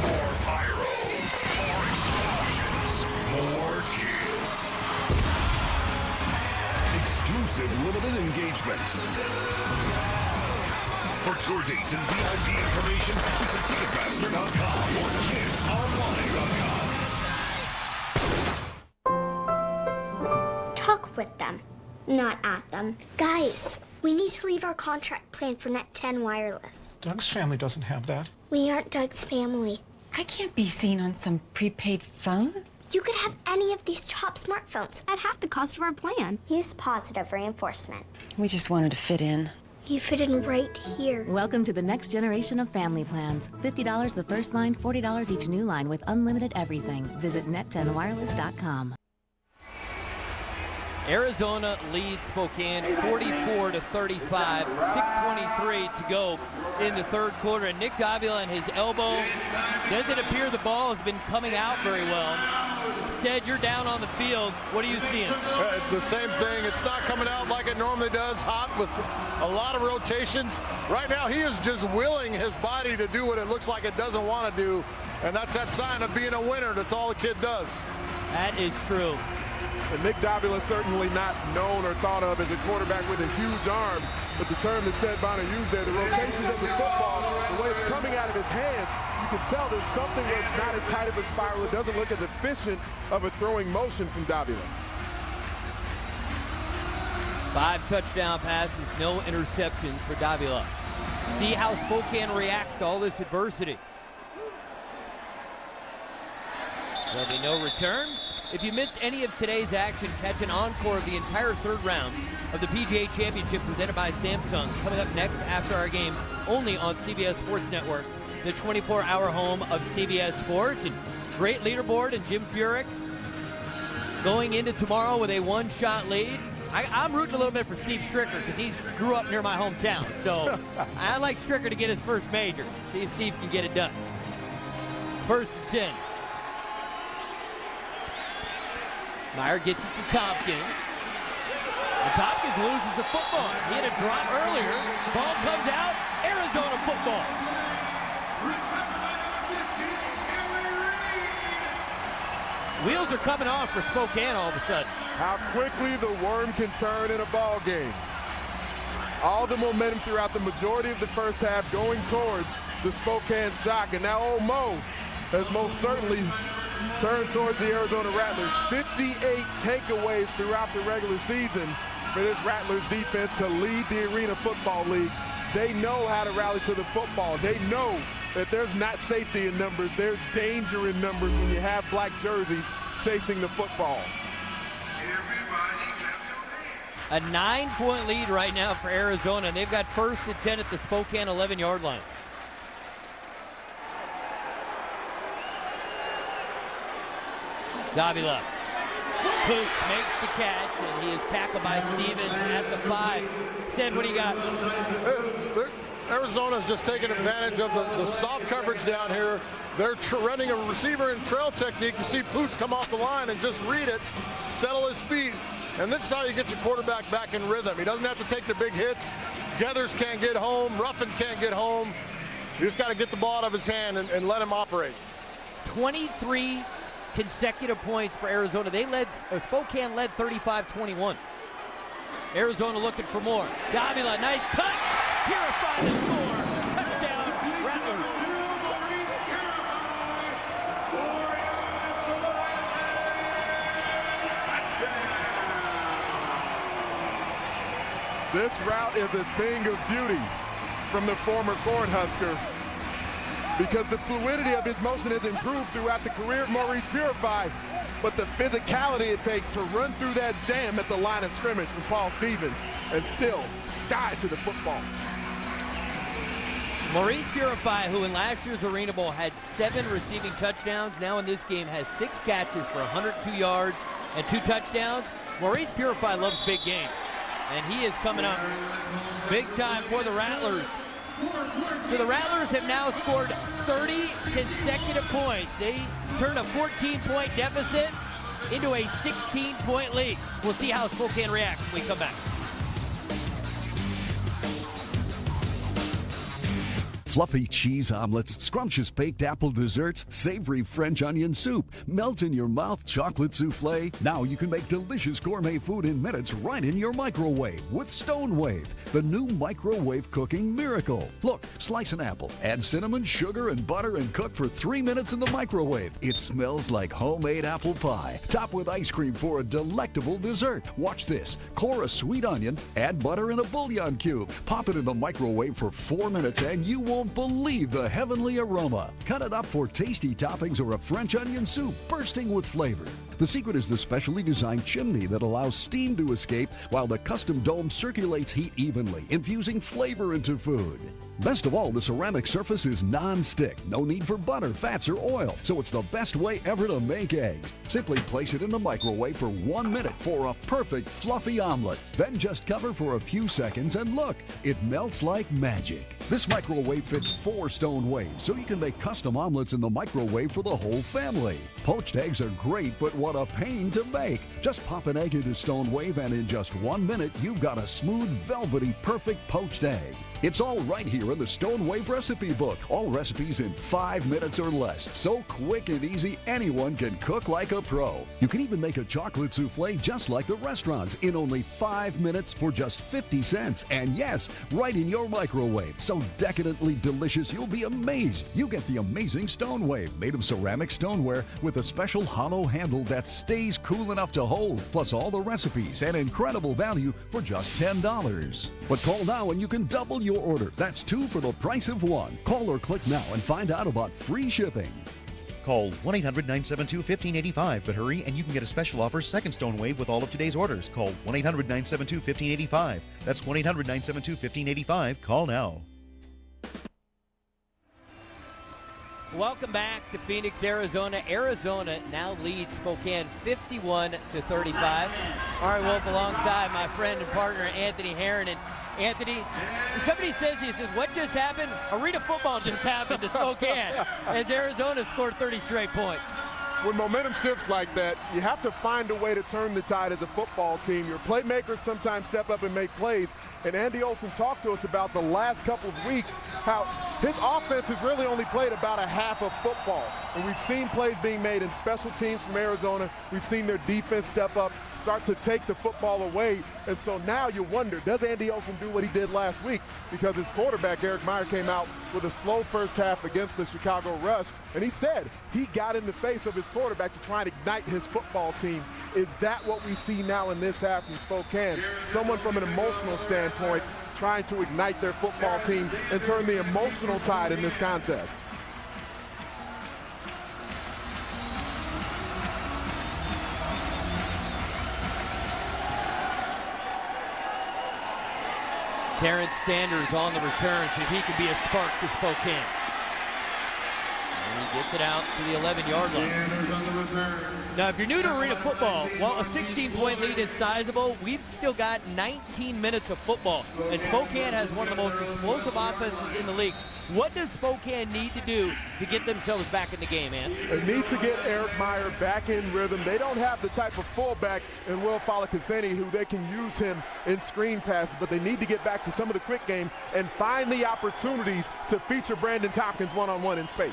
Speaker 2: More pyro. More explosions. More Kiss. Exclusive limited engagement. For tour dates and VIP information, visit Ticketmaster.com or KissOnline.com.
Speaker 9: Talk with them, not at them. Guys, we need to leave our contract plan for Net 10 Wireless.
Speaker 10: Doug's family doesn't have that.
Speaker 9: We aren't Doug's family.
Speaker 11: I can't be seen on some prepaid phone.
Speaker 9: You could have any of these top smartphones at half the cost of our plan. Use positive reinforcement.
Speaker 11: We just wanted to fit in.
Speaker 9: You fit in right here.
Speaker 12: Welcome to the next generation of family plans. $50 the first line, $40 each new line with unlimited everything. Visit net10wireless.com.
Speaker 1: Arizona leads Spokane 44-35, 6:23 to go in the third quarter. And Nick Davila and his elbow, doesn't appear the ball has been coming out very well. Said you're down on the field. What are you seeing?
Speaker 20: The same thing. It's not coming out like it normally does, hot with a lot of rotations. Right now, he is just willing his body to do what it looks like it doesn't want to do, and that's that sign of being a winner. That's all the kid does.
Speaker 1: That is true.
Speaker 3: And Nick Davila is certainly not known or thought of as a quarterback with a huge arm, but the term that Seth Bonner used there, the rotations of the football, the way it's coming out of his hands, you can tell there's something where it's not as tight of a spiral. It doesn't look as efficient of a throwing motion from Davila.
Speaker 1: 5 touchdown passes, no interceptions for Davila. See how Spokane reacts to all this adversity. There'll be no return. If you missed any of today's action, catch an encore of the entire third round of the PGA Championship presented by Samsung. Coming up next after our game, only on CBS Sports Network, the 24-hour home of CBS Sports. And great leaderboard, and Jim Furyk going into tomorrow with a one-shot lead. I'm rooting a little bit for Steve Stricker because he grew up near my hometown. So I like Stricker to get his first major. See if Steve can get it done. First and 10. Meyer gets it to Tompkins. And Tompkins loses the football. He had a drop earlier. Ball comes out. Arizona football. Wheels are coming off for Spokane all of a sudden.
Speaker 3: How quickly the worm can turn in a ball game. All the momentum throughout the majority of the first half going towards the Spokane Shock. And now old Mo has most certainly turned towards the Arizona Rattlers. 58 takeaways throughout the regular season for this Rattlers defense to lead the Arena Football League. They know how to rally to the football. They know that there's not safety in numbers. There's danger in numbers when you have black jerseys chasing the football.
Speaker 1: A 9-point lead right now for Arizona, and they've got first and 10 at the Spokane 11-yard line. Davila. Poots makes the catch, and he is tackled by Stevens at the 5. Sid, what do you got?
Speaker 20: Arizona's just taking advantage of the soft coverage down here. They're running a receiver and trail technique. You see Poots come off the line and just read it, settle his feet, and this is how you get your quarterback back in rhythm. He doesn't have to take the big hits. Geathers can't get home. Ruffin can't get home. You just got to get the ball out of his hand and let him operate.
Speaker 1: 23 consecutive points for Arizona. They led, Spokane led 35-21. Arizona looking for more. Davila, nice touch. Purify the score. Touchdown, Rattlers.
Speaker 3: This route is a thing of beauty from the former Cornhusker, because the fluidity of his motion has improved throughout the career of Maurice Purify, but the physicality it takes to run through that jam at the line of scrimmage from Paul Stevens and still sky to the football.
Speaker 1: Maurice Purify, who in last year's Arena Bowl had 7 receiving touchdowns, now in this game has 6 catches for 102 yards and 2 touchdowns. Maurice Purify loves big games, and he is coming up big time for the Rattlers. So the Rattlers have now scored 30 consecutive points. They turned a 14-point deficit into a 16-point lead. We'll see how Spokane reacts when we come back.
Speaker 10: Fluffy cheese omelets, scrumptious baked apple desserts, savory French onion soup, melt in your mouth chocolate souffle. Now you can make delicious gourmet food in minutes right in your microwave with StoneWave, the new microwave cooking miracle. Look, slice an apple, add cinnamon, sugar, and butter, and cook for 3 minutes in the microwave. It smells like homemade apple pie. Top with ice cream for a delectable dessert. Watch this. Core a sweet onion, add butter and a bouillon cube. Pop it in the microwave for 4 minutes and you won't believe the heavenly aroma. Cut it up for tasty toppings or a French onion soup bursting with flavor. The secret is the specially designed chimney that allows steam to escape while the custom dome circulates heat evenly, infusing flavor into food. Best of all, the ceramic surface is non-stick. No need for butter, fats, or oil, so it's the best way ever to make eggs. Simply place it in the microwave for 1 minute for a perfect fluffy omelet. Then just cover for a few seconds and look, it melts like magic. This microwave fits 4 StoneWaves, so you can make custom omelets in the microwave for the whole family. Poached eggs are great, but what a pain to make. Just pop an egg into StoneWave and in just 1 minute, you've got a smooth, velvety, perfect poached egg. It's all right here in the StoneWave recipe book. All recipes in 5 minutes or less. So quick and easy, anyone can cook like a pro. You can even make a chocolate souffle just like the restaurants in only 5 minutes for just 50 cents. And yes, right in your microwave. So decadently delicious, you'll be amazed. You get the amazing StoneWave, made of ceramic stoneware with a special hollow handle that stays cool enough to hold, plus all the recipes and incredible value for just $10. But call now and you can double your order. That's 2 for the price of 1. Call or click now and find out about free shipping.
Speaker 13: Call 1-800-972-1585, but hurry and you can get a special offer second StoneWave with all of today's orders. Call 1-800-972-1585. That's 1-800-972-1585. Call now.
Speaker 1: Welcome back to Phoenix, Arizona. Arizona now leads Spokane 51-35. Ari Wolf alongside my friend and partner Anthony Herron. And Anthony, somebody says, what just happened? Arena football just happened to Spokane as Arizona scored 30 straight points.
Speaker 3: When momentum shifts like that, you have to find a way to turn the tide as a football team. Your playmakers sometimes step up and make plays. And Andy Olson talked to us about the last couple of weeks, how his offense has really only played about a half of football. And we've seen plays being made in special teams from Arizona. We've seen their defense step up, start to take the football away. And so now you wonder, does Andy Olson do what he did last week? Because his quarterback, Eric Meyer, came out with a slow first half against the Chicago Rush. And he said he got in the face of his quarterback to try and ignite his football team. Is that what we see now in this half from Spokane? Someone from an emotional standpoint trying to ignite their football team and turn the emotional tide in this contest.
Speaker 1: Terrence Sanders on the return, so he can be a spark for Spokane. And he gets it out to the 11-yard line. Now, if you're new to arena football, while a 16-point lead is sizable, we've still got 19 minutes of football. And Spokane has one of the most explosive offenses in the league. What does Spokane need to do to get themselves back in the game, man?
Speaker 3: They need to get Eric Meyer back in rhythm. They don't have the type of fullback in Will Falakaseni who they can use him in screen passes, but they need to get back to some of the quick game and find the opportunities to feature Brandon Tompkins one-on-one in space.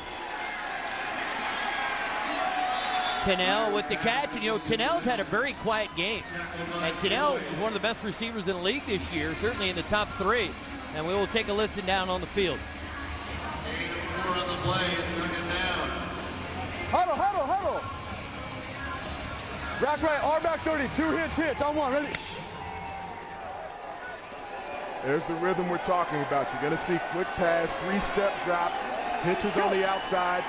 Speaker 1: Tennell with the catch, and Tennell's had a very quiet game. And Tennell is one of the best receivers in the league this year, certainly in the top 3. And we will take a listen down on the field.
Speaker 19: Huddle, huddle, huddle. Rack right, arm back 30, 2 hitch, on 1, ready.
Speaker 3: There's the rhythm we're talking about. You're gonna see quick pass, 3-step drop, hitches on the outside.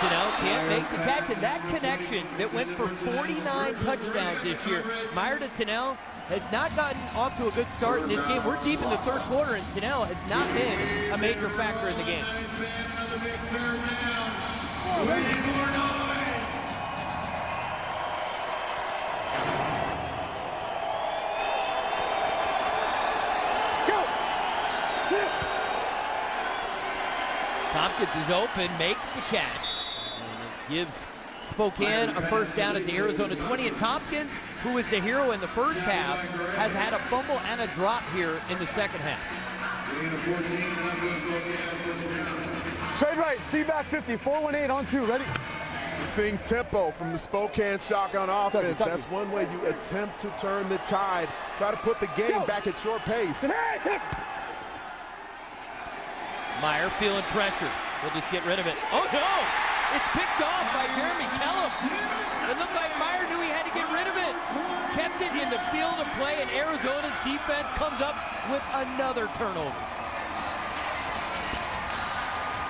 Speaker 1: Tennell can't make the catch, and that connection that went for 49 touchdowns this year. Meyer to Tennell, has not gotten off to a good start in this game. We're deep in the third quarter, and Tennell has not been a major factor in the game. Tompkins is open, makes the catch, and it gives Spokane a first down at the Arizona 20. And Tompkins, who is the hero in the first half, has had a fumble and a drop here in the second half.
Speaker 21: Trade right, C-back 50, 418 on 2, ready?
Speaker 3: We're seeing tempo from the Spokane shotgun offense. That's one way you attempt to turn the tide. Try to put the game back at your pace.
Speaker 1: Meyer feeling pressure. We'll just get rid of it. Oh no! It's picked off by Jeremy Kellum. It looked like Meyer knew he had to get rid of it. Kept it in the field of play, and Arizona's defense comes up with another turnover.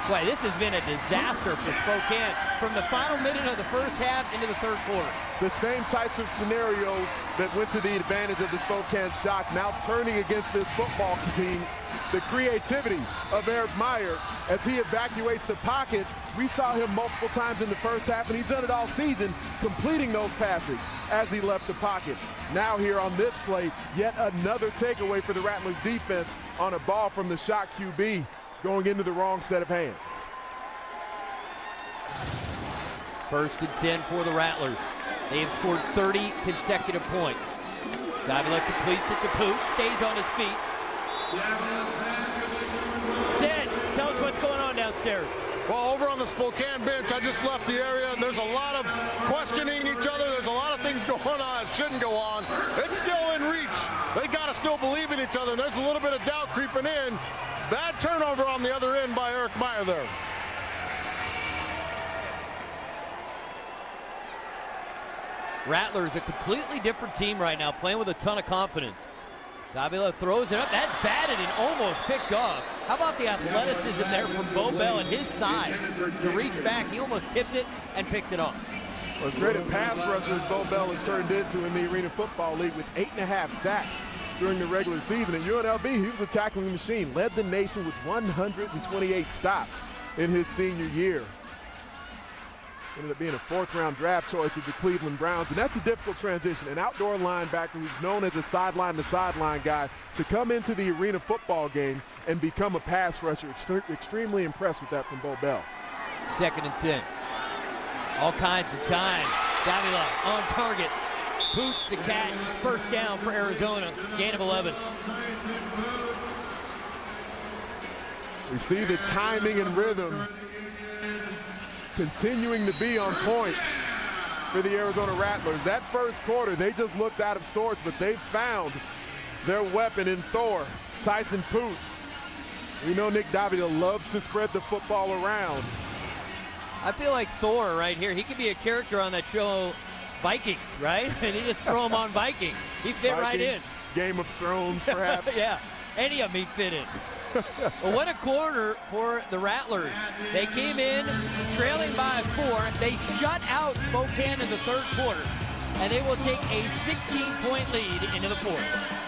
Speaker 1: Boy, this has been a disaster for Spokane from the final minute of the first half into the third quarter.
Speaker 3: The same types of scenarios that went to the advantage of the Spokane Shock now turning against this football team. The creativity of Eric Meyer as he evacuates the pocket. We saw him multiple times in the first half, and he's done it all season, completing those passes as he left the pocket. Now here on this play, yet another takeaway for the Rattlers defense on a ball from the Shock QB going into the wrong set of hands.
Speaker 1: 1st and 10 for the Rattlers. They have scored 30 consecutive points. Davila completes it to Poot, stays on his feet. Sid, tell us what's going on downstairs.
Speaker 20: Well, over on the Spokane bench, I just left the area, and there's a lot of questioning each other. There's a lot of things going on that shouldn't go on. It's still in reach. They got to still believe in each other, and there's a little bit of doubt creeping in. Bad turnover on the other end by Eric Meyer there.
Speaker 1: Rattlers, a completely different team right now, playing with a ton of confidence. Davila throws it up. That's batted and almost picked off. How about the athleticism there from Bo Bell and his side to reach back? He almost tipped it and picked it off.
Speaker 3: Well, as great a pass rusher as Bo Bell has turned into in the Arena Football League with 8.5 sacks during the regular season. At UNLV, he was a tackling machine, led the nation with 128 stops in his senior year. Ended up being a 4th-round draft choice of the Cleveland Browns, and that's a difficult transition. An outdoor linebacker who's known as a sideline-to-sideline guy to come into the Arena Football game and become a pass rusher. Extremely impressed with that from Bo Bell.
Speaker 1: 2nd and 10. All kinds of time. Davila on target. Poots the catch. First down for Arizona. Gain of 11.
Speaker 3: We see the timing and rhythm continuing to be on point for the Arizona Rattlers. That first quarter, they just looked out of sorts, but they found their weapon in Thor, Tyson Poots. We know Nick Davila loves to spread the football around.
Speaker 1: I feel like Thor right here. He could be a character on that show, Vikings, right? And he just throw him on Vikings. He fit right in.
Speaker 3: Game of Thrones, perhaps.
Speaker 1: Yeah, any of them he fit in. Well, what a quarter for the Rattlers. They came in trailing by 4. They shut out Spokane in the third quarter, and they will take a 16-point lead into the fourth.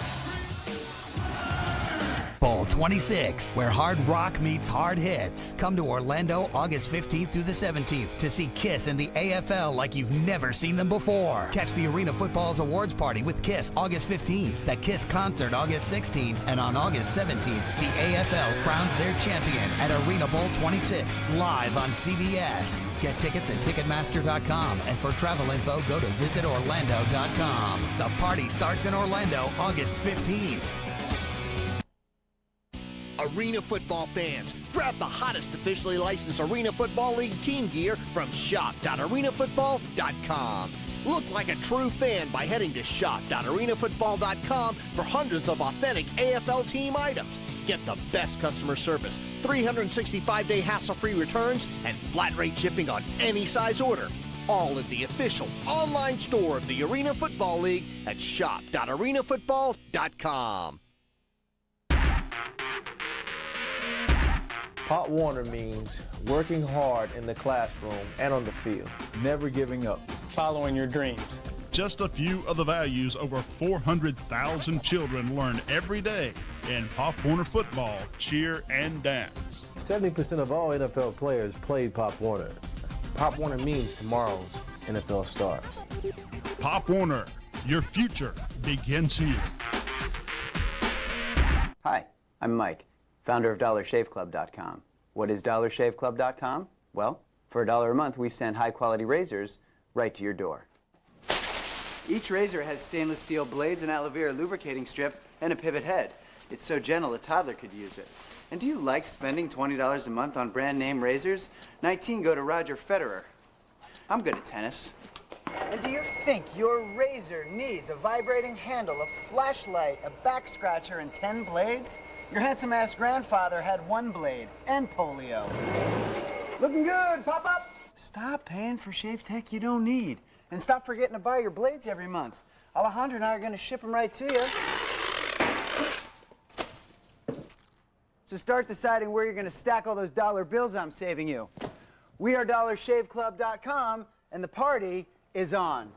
Speaker 14: Bowl 26, where hard rock meets hard hits. Come to Orlando August 15th through the 17th to see KISS and the AFL like you've never seen them before. Catch the Arena Football's awards party with KISS August 15th, the KISS concert August 16th, and on August 17th, the AFL crowns their champion at Arena Bowl 26, live on CBS. Get tickets at Ticketmaster.com, and for travel info, go to visitorlando.com. The party starts in Orlando August 15th.
Speaker 15: Arena football fans, grab the hottest officially licensed Arena Football League team gear from shop.arenafootball.com. Look like a true fan by heading to shop.arenafootball.com for hundreds of authentic AFL team items. Get the best customer service, 365-day hassle-free returns, and flat rate shipping on any size order. All in the official online store of the Arena Football League at shop.arenafootball.com.
Speaker 16: Pop Warner means working hard in the classroom and on the field.
Speaker 17: Never giving up.
Speaker 16: Following your dreams.
Speaker 7: just a few of the values over 400,000 children learn every day in Pop Warner football, cheer, and dance.
Speaker 16: 70% of all NFL players played Pop Warner. Pop Warner means tomorrow's NFL stars.
Speaker 7: Pop Warner, your future begins here.
Speaker 17: Hi, I'm Mike, founder of DollarShaveClub.com. What is DollarShaveClub.com? Well, for $1 a month, we send high-quality razors right to your door. Each razor has stainless steel blades, an aloe vera lubricating strip, and a pivot head. It's so gentle a toddler could use it. And do you like spending $20 a month on brand name razors? 19 go to Roger Federer. I'm good at tennis. And do you think your razor needs a vibrating handle, a flashlight, a back scratcher, and 10 blades? Your handsome-ass grandfather had 1 blade and polio. Looking good, Pop-Up! Stop paying for shave tech you don't need. And stop forgetting to buy your blades every month. Alejandro and I are going to ship them right to you. So start deciding where you're going to stack all those dollar bills I'm saving you. We are DollarShaveClub.com, and the party is on.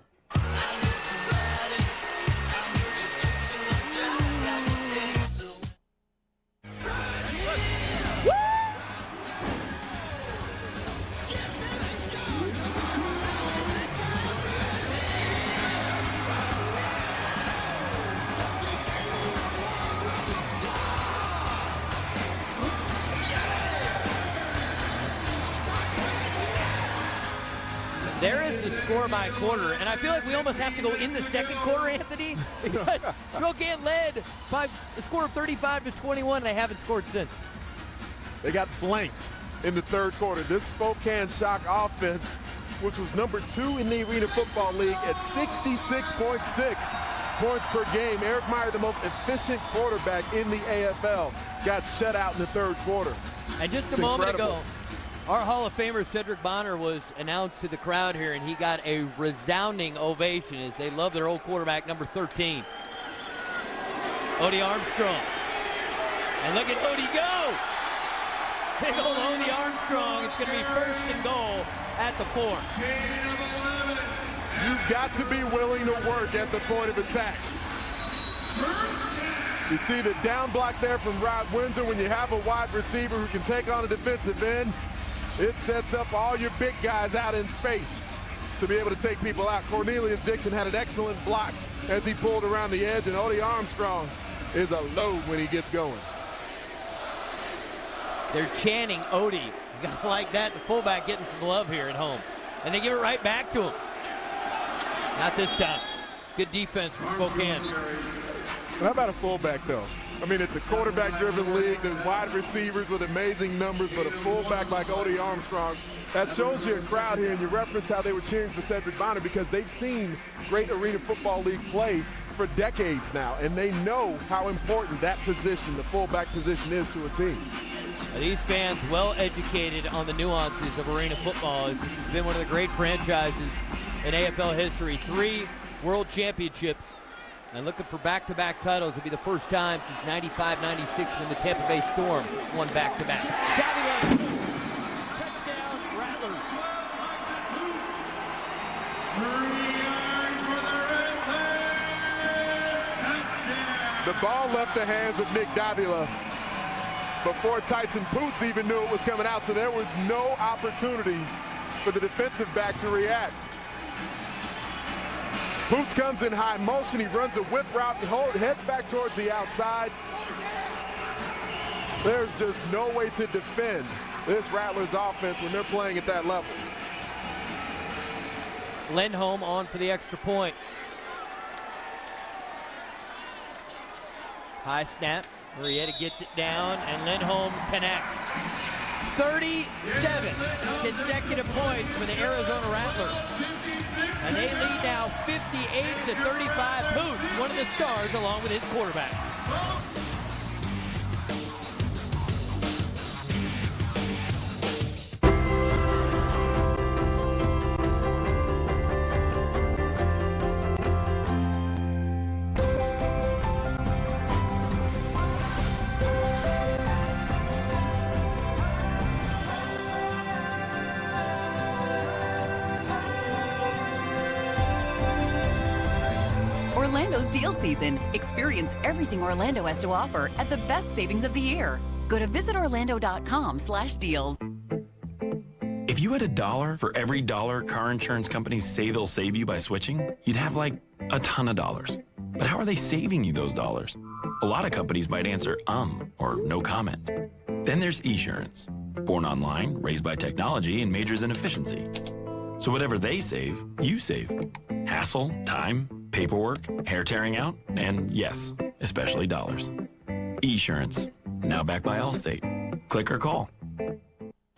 Speaker 1: There is the score by quarter, and I feel like we almost have to go in the second quarter, Anthony, because Spokane led by a score of 35-21, and they haven't scored since.
Speaker 3: They got blanked in the third quarter. This Spokane Shock offense, which was number 2 in the Arena Football League at 66.6 points per game. Eric Meyer, the most efficient quarterback in the AFL, got shut out in the third quarter.
Speaker 1: And just a moment ago, our Hall of Famer Cedric Bonner was announced to the crowd here, and he got a resounding ovation as they love their old quarterback, number 13. Odie Armstrong. And look at Odie go! Big old Odie Armstrong. It's going to be first and goal at the 4.
Speaker 3: You've got to be willing to work at the point of attack. You see the down block there from Rod Windsor. When you have a wide receiver who can take on a defensive end, it sets up all your big guys out in space to be able to take people out. Cornelius Dixon had an excellent block as he pulled around the edge, and Odie Armstrong is a load when he gets going.
Speaker 1: They're chanting Odie. You gotta like that, the fullback getting some love here at home. And they give it right back to him. Not this time. Good defense from Spokane.
Speaker 3: How about a fullback, though? I mean, it's a quarterback-driven league. There's wide receivers with amazing numbers, but a fullback like Odie Armstrong, that shows you a crowd here, and you reference how they were cheering for Cedric Bonner because they've seen great Arena Football League play for decades now, and they know how important that position, the fullback position, is to a team.
Speaker 1: These fans well educated on the nuances of arena football. This has been one of the great franchises in AFL history. 3 world championships. And looking for back-to-back titles. It'll be the first time since 95-96 when the Tampa Bay Storm won back-to-back. Touchdown, Rattlers.
Speaker 3: The ball left the hands of Nick Davila before Tyson Poots even knew it was coming out, so there was no opportunity for the defensive back to react. Poots comes in high motion. He runs a whip route and heads back towards the outside. There's just no way to defend this Rattlers offense when they're playing at that level.
Speaker 1: Lindholm on for the extra point. High snap. Murrieta gets it down, and Lindholm connects. 37 consecutive points for the Arizona Rattlers. And they lead now 58-35. Poots, one of the stars, along with his quarterback.
Speaker 4: Orlando's deal season. Experience everything Orlando has to offer at the best savings of the year. Go to visitorlando.com/deals.
Speaker 5: If you had $1 for every dollar car insurance companies say they'll save you by switching, you'd have like a ton of dollars. But how are they saving you those dollars? A lot of companies might answer or no comment. Then there's Esurance. Born online, raised by technology, and majors in efficiency. So whatever they save, you save. Hassle, time, paperwork, hair tearing out, and yes, especially dollars. Esurance, now backed by Allstate. Click or call.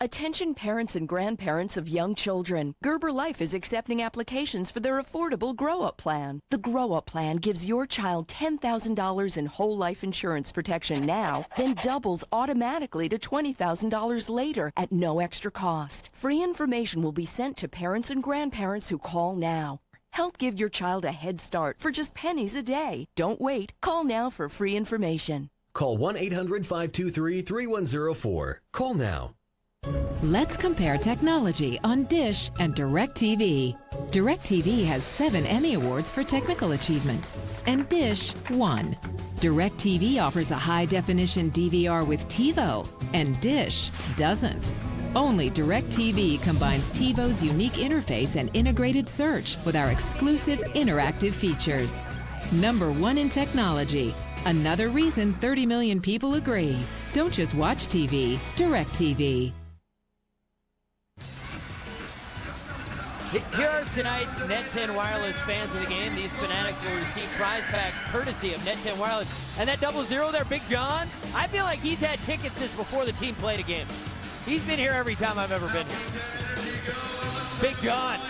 Speaker 18: Attention parents and grandparents of young children. Gerber Life is accepting applications for their affordable grow-up plan. The grow-up plan gives your child $10,000 in whole life insurance protection now, then doubles automatically to $20,000 later at no extra cost. Free information will be sent to parents and grandparents who call now. Help give your child a head start for just pennies a day. Don't wait. Call now for free information.
Speaker 22: Call 1-800-523-3104. Call now.
Speaker 23: Let's compare technology on Dish and DirecTV. DirecTV has 7 Emmy Awards for technical achievement, and Dish 1. DirecTV offers a high-definition DVR with TiVo, and Dish doesn't. Only DirecTV combines TiVo's unique interface and integrated search with our exclusive interactive features. Number 1 in technology. Another reason 30 million people agree. Don't just watch TV, DirecTV.
Speaker 1: Here are tonight's Net 10 Wireless fans of the game. These fanatics will receive prize packs courtesy of Net 10 Wireless. And that 00 there, Big John, I feel like he's had tickets since before the team played a game. He's been here every time I've ever been here. Big John,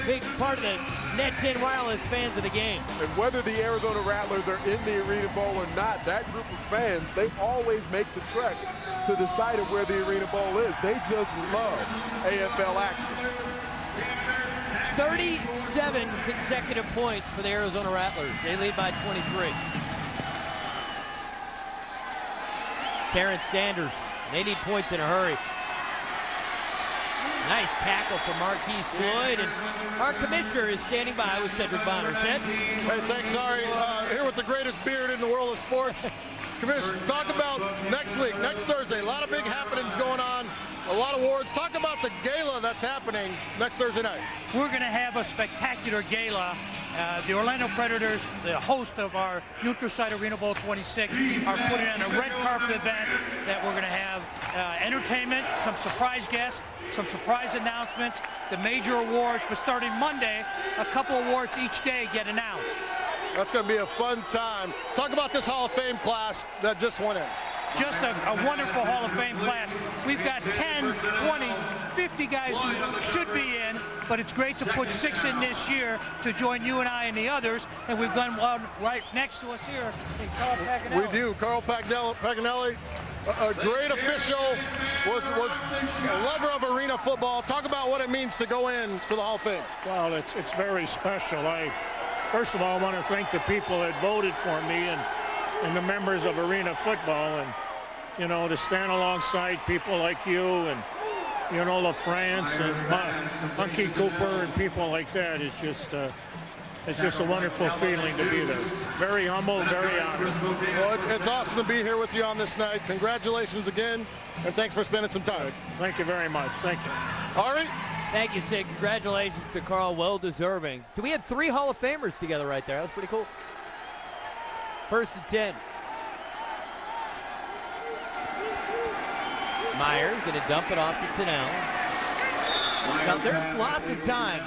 Speaker 1: big part of the Net 10 Wireless fans of the game.
Speaker 3: And whether the Arizona Rattlers are in the Arena Bowl or not, that group of fans, they always make the trek to the site of where the Arena Bowl is. They just love AFL action.
Speaker 1: 37 consecutive points for the Arizona Rattlers. They lead by 23. Terrence Sanders. They need points in a hurry. Nice tackle for Marquise Floyd, and our commissioner is standing by with Cedric Bonner. Ced?
Speaker 20: Hey, thanks, Ari. Here with the greatest beard in the world of sports. Commissioner, talk about next week, next Thursday. A lot of big happenings going on, a lot of awards. Talk about the gala that's happening next Thursday night.
Speaker 24: We're going to have a spectacular gala. The Orlando Predators, the host of our Nutrisite Arena Bowl 26, are putting on a red carpet event that we're going to have entertainment, some surprise guests, some surprise announcements, the major awards, but starting Monday, a couple awards each day get announced.
Speaker 20: That's going to be a fun time. Talk about this Hall of Fame class that just went in.
Speaker 24: Just a wonderful Hall of Fame class. We've got 10, 20, 50 guys who should be in, but it's great to put 6 in this year to join you and I and the others, and we've got one right next to us here, Carl Paganelli.
Speaker 20: We do. Carl Paganelli, a great official, was a lover of arena football. Talk about what it means to go in to the Hall of Fame.
Speaker 27: Well, it's very special. First of all, I want to thank the people that voted for me and the members of arena football, and to stand alongside people like you and LaFrance and Monkey Cooper and people like that is just it's just a wonderful feeling to be there. Very humble, very honored.
Speaker 20: Well, it's awesome to be here with you on this night. Congratulations again, and thanks for spending some time.
Speaker 27: Thank you very much. Thank you.
Speaker 20: All right.
Speaker 1: Thank you, Sid. Congratulations to Carl. Well deserving. So we had 3 Hall of Famers together right there. That was pretty cool. 1st and 10. Myers going to dump it off to Tennell. Now there's lots of time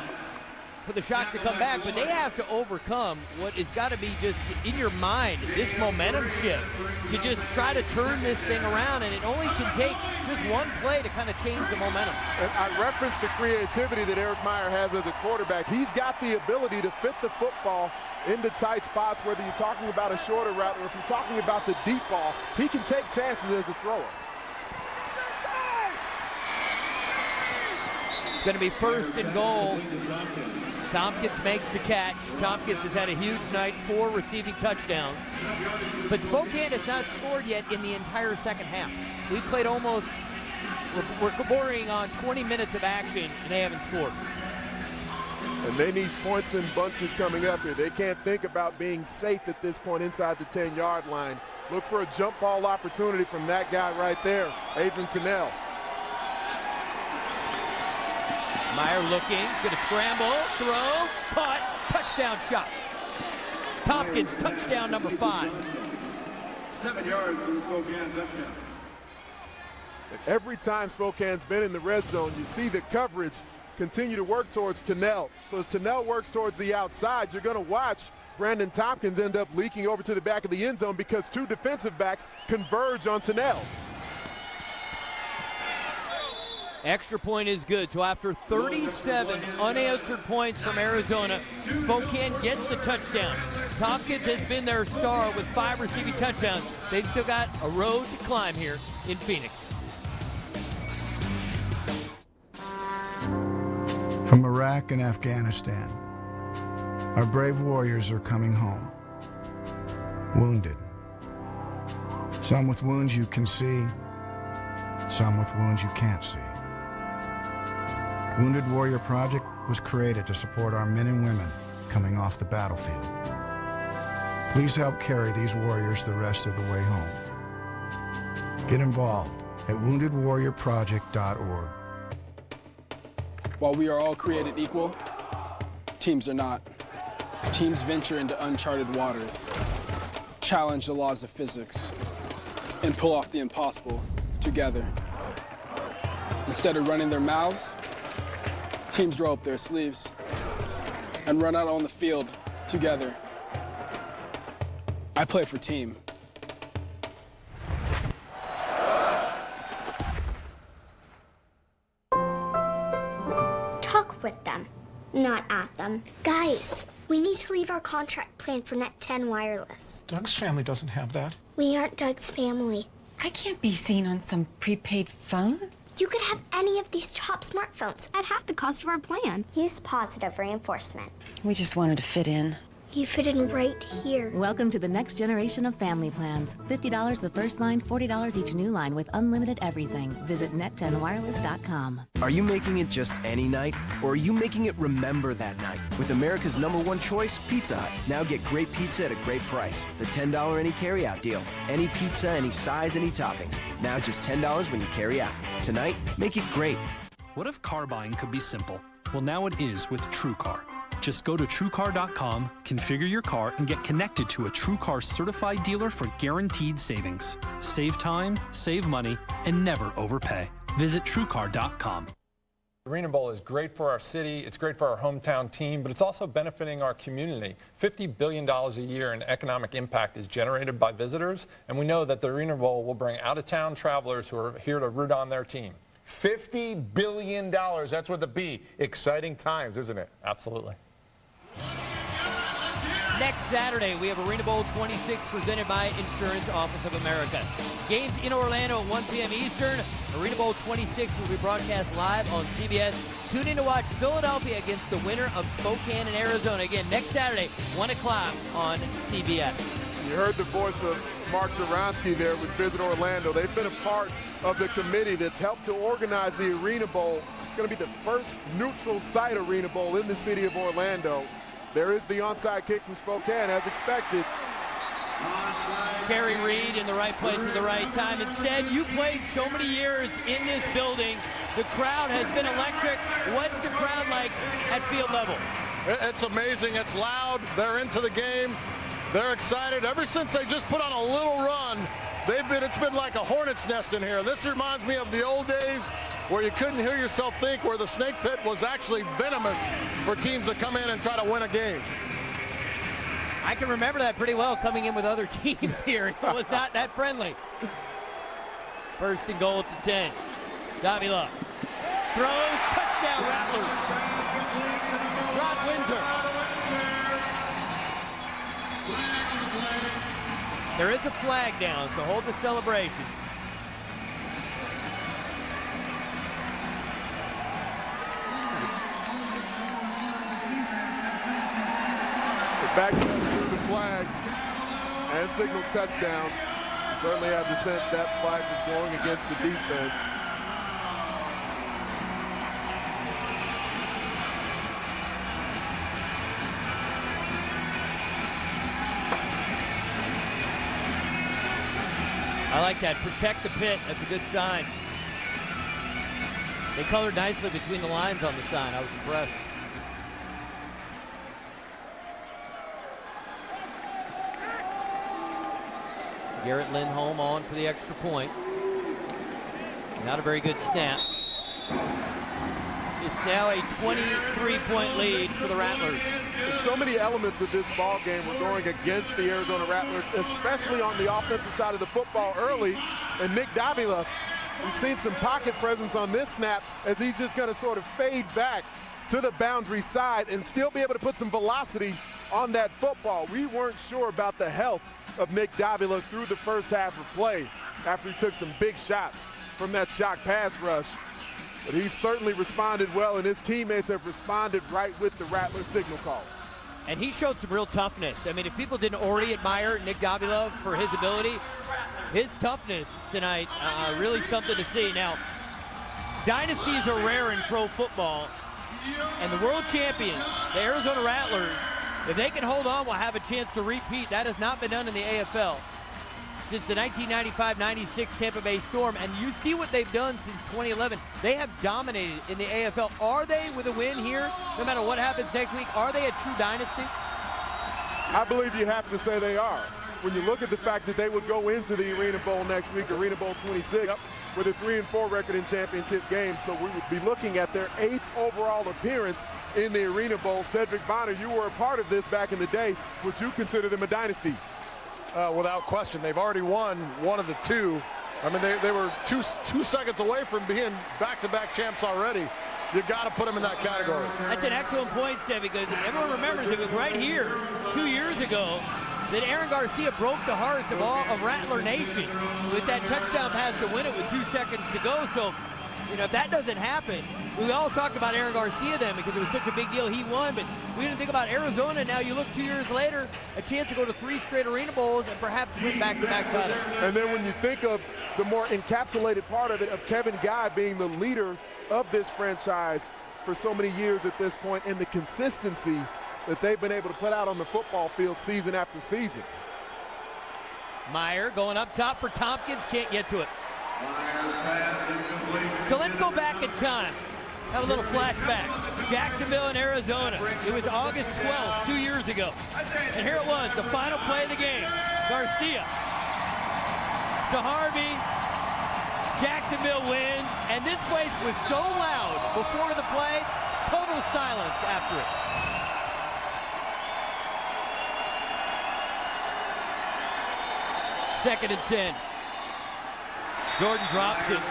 Speaker 1: for the shot to come back, but they have to overcome what has got to be just in your mind, this momentum shift, to just try to turn this thing around, and it only can take just one play to kind of change the momentum.
Speaker 3: And I referenced the creativity that Eric Meyer has as a quarterback. He's got the ability to fit the football into tight spots, whether you're talking about a shorter route or if you're talking about the deep ball. He can take chances as a thrower.
Speaker 1: It's going to be 1st and goal. Tompkins makes the catch. Tompkins has had a huge night, 4 receiving touchdowns. But Spokane has not scored yet in the entire second half. We played almost, we're bordering on 20 minutes of action, and they haven't scored.
Speaker 3: And they need points in bunches coming up here. They can't think about being safe at this point inside the 10-yard line. Look for a jump ball opportunity from that guy right there, Adrian Tennell.
Speaker 1: Meyer looking, he's going to scramble, throw, caught, touchdown shot. Tompkins, touchdown number 5.
Speaker 2: 7 yards for the Spokane touchdown.
Speaker 3: And every time Spokane's been in the red zone, you see the coverage continue to work towards Tennell. So as Tennell works towards the outside, you're going to watch Brandon Tompkins end up leaking over to the back of the end zone because 2 defensive backs converge on Tennell.
Speaker 1: Extra point is good. So after 37 unanswered points from Arizona, Spokane gets the touchdown. Tompkins has been their star with 5 receiving touchdowns. They've still got a road to climb here in Phoenix.
Speaker 6: From Iraq and Afghanistan, our brave warriors are coming home, wounded. Some with wounds you can see, some with wounds you can't see. Wounded Warrior Project was created to support our men and women coming off the battlefield. Please help carry these warriors the rest of the way home. Get involved at woundedwarriorproject.org.
Speaker 8: While we are all created equal, teams are not. Teams venture into uncharted waters, challenge the laws of physics, and pull off the impossible together. Instead of running their mouths, teams roll up their sleeves and run out on the field together. I play for team.
Speaker 9: Talk with them, not at them. Guys, we need to leave our contract plan for Net 10 Wireless.
Speaker 11: Doug's family doesn't have that.
Speaker 9: We aren't Doug's family.
Speaker 22: I can't be seen on some prepaid phone.
Speaker 9: You could have any of these top smartphones at half the cost of our plan. Use positive reinforcement.
Speaker 22: We just wanted to fit in.
Speaker 9: You fit in right here.
Speaker 12: Welcome to the next generation of family plans. $50 the first line, $40 each new line with unlimited everything. Visit net10wireless.com.
Speaker 25: Are you making it just any night? Or are you making it remember that night? With America's #1 choice, Pizza Hut. Now get great pizza at a great price. The $10 any carryout deal. Any pizza, any size, any toppings. Now just $10 when you carry out. Tonight, make it great.
Speaker 26: What if car buying could be simple? Well, now it is with TrueCar. Just go to TrueCar.com, configure your car, and get connected to a TrueCar certified dealer for guaranteed savings. Save time, save money, and never overpay. Visit TrueCar.com.
Speaker 28: The Arena Bowl is great for our city, it's great for our hometown team, but it's also benefiting our community. $50 billion a year in economic impact is generated by visitors, and we know that the Arena Bowl will bring out-of-town travelers who are here to root on their team.
Speaker 29: $50 billion, that's what the B. Exciting times, isn't it?
Speaker 28: Absolutely.
Speaker 1: Next Saturday, we have Arena Bowl 26 presented by Insurance Office of America. Games in Orlando at 1 p.m. Eastern. Arena Bowl 26 will be broadcast live on CBS. Tune in to watch Philadelphia against the winner of Spokane and Arizona. Again, next Saturday, 1 o'clock on CBS.
Speaker 3: You heard the voice of Mark Juronsky there with Visit Orlando. They've been a part of the committee that's helped to organize the Arena Bowl. It's going to be the first neutral site Arena Bowl in the city of Orlando. There is the onside kick from Spokane, as expected.
Speaker 1: Kerry Reed in the right place at the right time. Instead, you played so many years in this building. The crowd has been electric. What's the crowd like at field level?
Speaker 20: It's amazing. It's loud. They're into the game. They're excited. Ever since they just put on a little run, it's been like a hornet's nest in here. This reminds me of the old days where you couldn't hear yourself think, where the snake pit was actually venomous for teams to come in and try to win a game.
Speaker 1: I can remember that pretty well, coming in with other teams here. It was not that friendly. First and goal at the 10. Davila throws, touchdown Rattlers. Rod Windsor. There is a flag down, so hold the celebration.
Speaker 3: Back through the flag and signal touchdown. Certainly have the sense that flag was going against the defense.
Speaker 1: I like that. Protect the pit. That's a good sign. They colored nicely between the lines on the sign. I was impressed. Garrett Lindholm on for the extra point. Not a very good snap. It's now a 23-point lead for the Rattlers.
Speaker 3: And so many elements of this ball game were going against the Arizona Rattlers, especially on the offensive side of the football early. And Nick Davila, we've seen some pocket presence on this snap as he's just going to sort of fade back to the boundary side and still be able to put some velocity on that football. We weren't sure about the health of Nick Davila through the first half of play after he took some big shots from that shock pass rush. But he certainly responded well, and his teammates have responded right with the Rattler signal call.
Speaker 1: And he showed some real toughness. I mean, if people didn't already admire Nick Davila for his ability, his toughness tonight, really something to see. Now, dynasties are rare in pro football, and the world champions, the Arizona Rattlers, if they can hold on, will have a chance to repeat. That has not been done in the AFL since the 1995-96 Tampa Bay Storm, and you see what they've done since 2011. They have dominated in the AFL. Are they, with a win here, no matter what happens next week, are they a true dynasty?
Speaker 3: I believe you have to say they are. When you look at the fact that they would go into the Arena Bowl next week, Arena Bowl 26, with a 3-4 record in championship games, so we would be looking at their 8th overall appearance in the Arena Bowl. Cedric Bonner, you were a part of this back in the day. Would you consider them a dynasty?
Speaker 20: Without question. They've already won one of the two. I mean, they were two seconds away from being back-to-back champs already. You got to put them in that category.
Speaker 1: That's an excellent point, Seb, because everyone remembers it was right here 2 years ago that Aaron Garcia broke the hearts of all of Rattler Nation with that touchdown pass to win it with 2 seconds to go. So, you know, if that doesn't happen, we all talked about Aaron Garcia then because it was such a big deal he won, but we didn't think about Arizona. Now you look 2 years later, a chance to go to 3 straight Arena Bowls and perhaps win back-to-back titles.
Speaker 3: And then when you think of the more encapsulated part of it, of Kevin Guy being the leader of this franchise for so many years at this point, and the consistency that they've been able to put out on the football field season after season.
Speaker 1: Meyer going up top for Tompkins, can't get to it. So let's go back in time. Have a little flashback. Jacksonville and Arizona. It was August 12th, 2 years ago. And here it was, the final play of the game. Garcia to Harvey. Jacksonville wins. And this place was so loud before the play, total silence after it. Second and 10. Jordan drops it.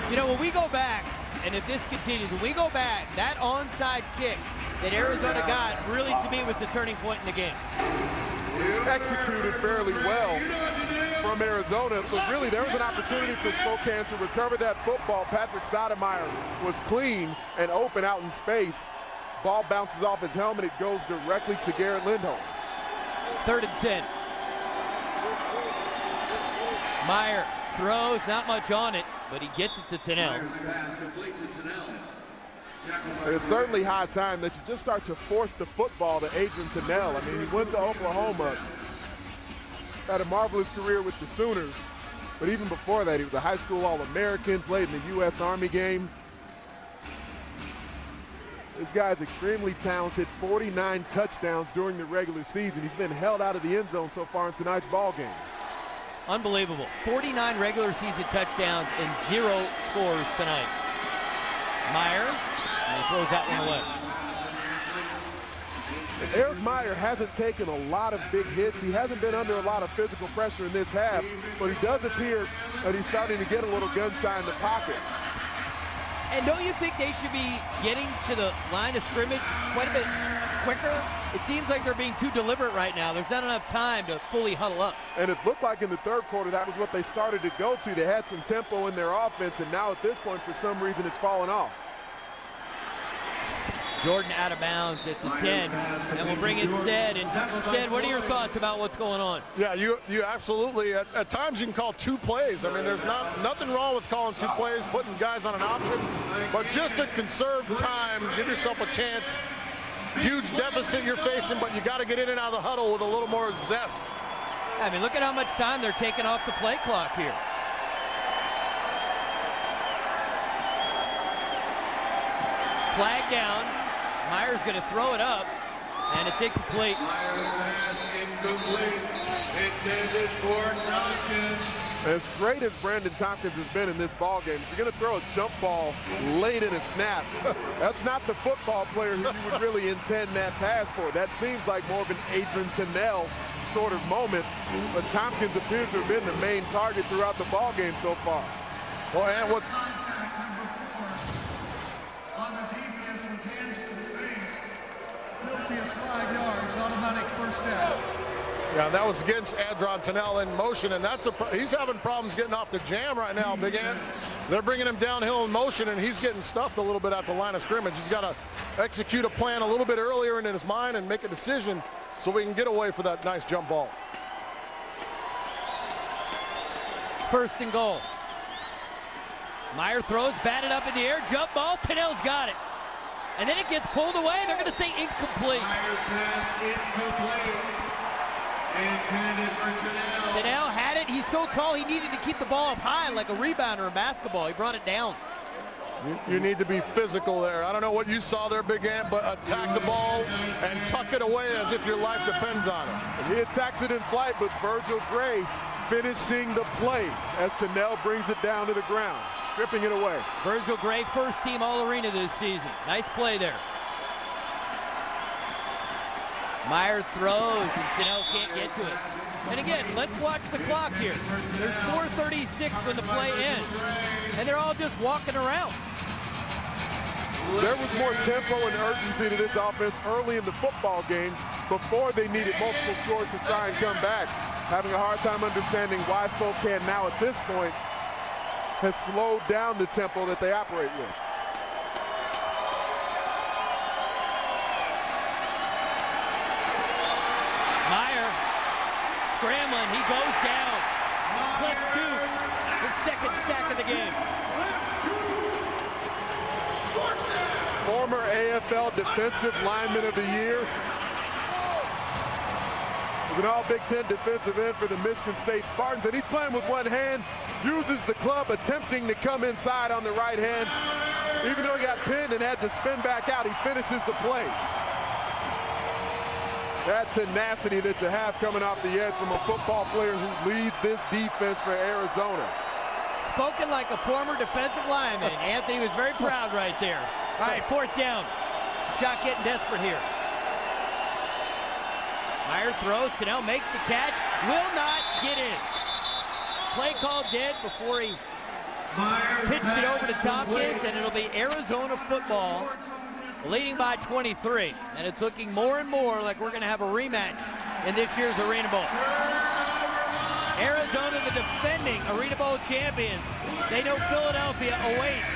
Speaker 1: You know, when we go back, and if this continues, when we go back, that onside kick that Arizona got really, to me, was the turning point in the game.
Speaker 3: Executed fairly well from Arizona, but really there was an opportunity for Spokane to recover that football. Patrick Sotomayor was clean and open out in space. Ball bounces off his helmet. It goes directly to Garrett Lindholm.
Speaker 1: Third and 10. Meyer throws, not much on it, but he gets it to Tennell.
Speaker 3: It's certainly high time that you just start to force the football to Adrian Tennell. I mean, he went to Oklahoma, had a marvelous career with the Sooners, but even before that, he was a high school All-American, played in the U.S. Army game. This guy's extremely talented, 49 touchdowns during the regular season. He's been held out of the end zone so far in tonight's ball game.
Speaker 1: Unbelievable. 49 regular season touchdowns and 0 scores tonight. Meyer, and he throws that one away.
Speaker 3: And Eric Meyer hasn't taken a lot of big hits. He hasn't been under a lot of physical pressure in this half, but he does appear that he's starting to get a little gun shy in the pocket.
Speaker 1: And don't you think they should be getting to the line of scrimmage quite a bit quicker? It seems like they're being too deliberate right now. There's not enough time to fully huddle up.
Speaker 3: And it looked like in the third quarter that was what they started to go to. They had some tempo in their offense, and now at this point, for some reason, it's fallen off.
Speaker 1: Jordan out of bounds at the 10, and we'll bring in Ced. And Ced, what are your thoughts about what's going on?
Speaker 20: Yeah, you absolutely, at times you can call 2 plays. I mean, there's nothing wrong with calling 2 plays, putting guys on an option, but just to conserve time, give yourself a chance. Huge deficit you're facing, but you got to get in and out of the huddle with a little more zest.
Speaker 1: I mean, look at how much time they're taking off the play clock here. Flag down. Meyer's going to throw it up, and it's incomplete.
Speaker 2: Meyer's pass incomplete. Intended for Tompkins.
Speaker 3: As great as Brandon Tompkins has been in this ball game, if you're going to throw a jump ball late in a snap, that's not the football player who you would really intend that pass for. That seems like more of an Adrian Tennell sort of moment, but Tompkins appears to have been the main target throughout the ball game so far.
Speaker 20: Well, and what's
Speaker 7: on the defense with hands to the face. Penalty is 5 yards, automatic first down.
Speaker 20: Yeah, that was against Adron Tennell in motion, and he's having problems getting off the jam right now, Big Ant. They're bringing him downhill in motion, and he's getting stuffed a little bit at the line of scrimmage. He's got to execute a plan a little bit earlier in his mind and make a decision so we can get away for that nice jump ball.
Speaker 1: First and goal. Meyer throws, batted up in the air, jump ball, Tennell's got it. And then it gets pulled away, they're going to say incomplete.
Speaker 2: Meyer's pass incomplete. Intended for Tennell.
Speaker 1: Tennell had it, he's so tall he needed to keep the ball up high like a rebounder in basketball. He brought it down.
Speaker 20: You need to be physical there. I don't know what you saw there, Big Ant, but attack the ball and tuck it away as if your life depends on it.
Speaker 3: He attacks it in flight, but Virgil Gray finishing the play as Tennell brings it down to the ground, stripping it away.
Speaker 1: Virgil Gray, first team All-Arena this season. Nice play there. Meyer throws, and Tennell can't get to it. And again, let's watch the clock here. There's 4:36 when the play ends, and they're all just walking around.
Speaker 3: There was more tempo and urgency to this offense early in the football game before they needed multiple scores to try and come back. Having a hard time understanding why Spokane now at this point has slowed down the tempo that they operate with.
Speaker 1: Meyer scrambling, he goes down. Cliff Dukes, his second sack of the game.
Speaker 3: Former AFL Defensive Lineman of the Year. Was an All-Big Ten defensive end for the Michigan State Spartans, and he's playing with one hand, uses the club, attempting to come inside on the right hand. Even though he got pinned and had to spin back out, he finishes the play. That tenacity that you have coming off the edge from a football player who leads this defense for Arizona.
Speaker 1: Spoken like a former defensive lineman. Anthony was very proud right there. All right, fourth down. Shot getting desperate here. Meyer throws, Tennell makes the catch, will not get in. Play call dead before he pitched it over to Tompkins, and it'll be Arizona football leading by 23. And it's looking more and more like we're going to have a rematch in this year's Arena Bowl. Arizona, the defending Arena Bowl champions. They know Philadelphia awaits.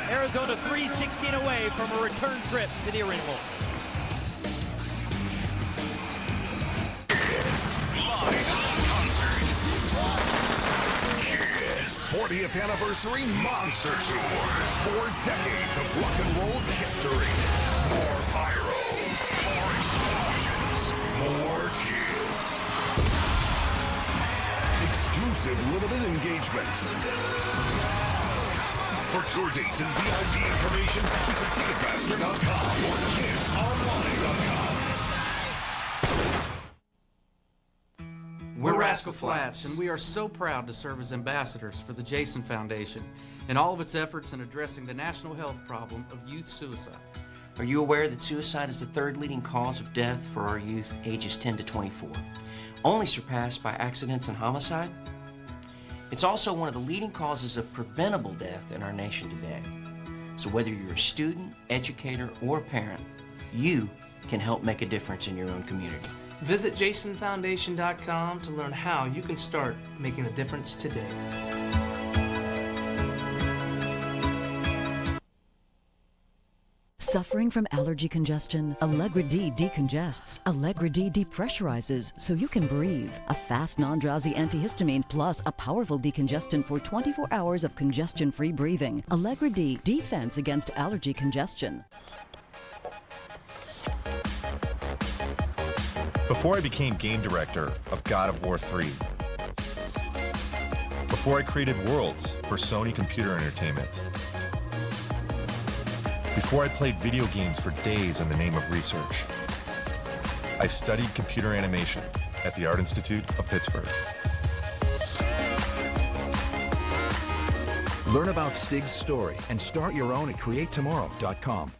Speaker 1: Arizona 3-16 away from a return trip to the Arena Bowl.
Speaker 10: Live concert. Kiss 40th Anniversary Monster Tour. 4 decades of rock and roll history. More pyro. More explosions. More Kiss. Exclusive limited engagement. For tour dates and VIP information, visit Ticketmaster.com or KissOnline.com.
Speaker 11: We're Rascal Flatts, and we are so proud to serve as ambassadors for the Jason Foundation and all of its efforts in addressing the national health problem of youth suicide.
Speaker 13: Are you aware that suicide is the 3rd leading cause of death for our youth ages 10 to 24, only surpassed by accidents and homicide? It's also one of the leading causes of preventable death in our nation today. So whether you're a student, educator, or parent, you can help make a difference in your own community.
Speaker 11: Visit jasonfoundation.com to learn how you can start making a difference today.
Speaker 14: Suffering from allergy congestion? Allegra D decongests. Allegra D depressurizes so you can breathe. A fast, non-drowsy antihistamine plus a powerful decongestant for 24 hours of congestion-free breathing. Allegra D, defense against allergy congestion.
Speaker 4: Before I became game director of God of War 3. Before I created Worlds for Sony Computer Entertainment. Before I played video games for days in the name of research. I studied computer animation at the Art Institute of Pittsburgh.
Speaker 5: Learn about Stig's story and start your own at createtomorrow.com.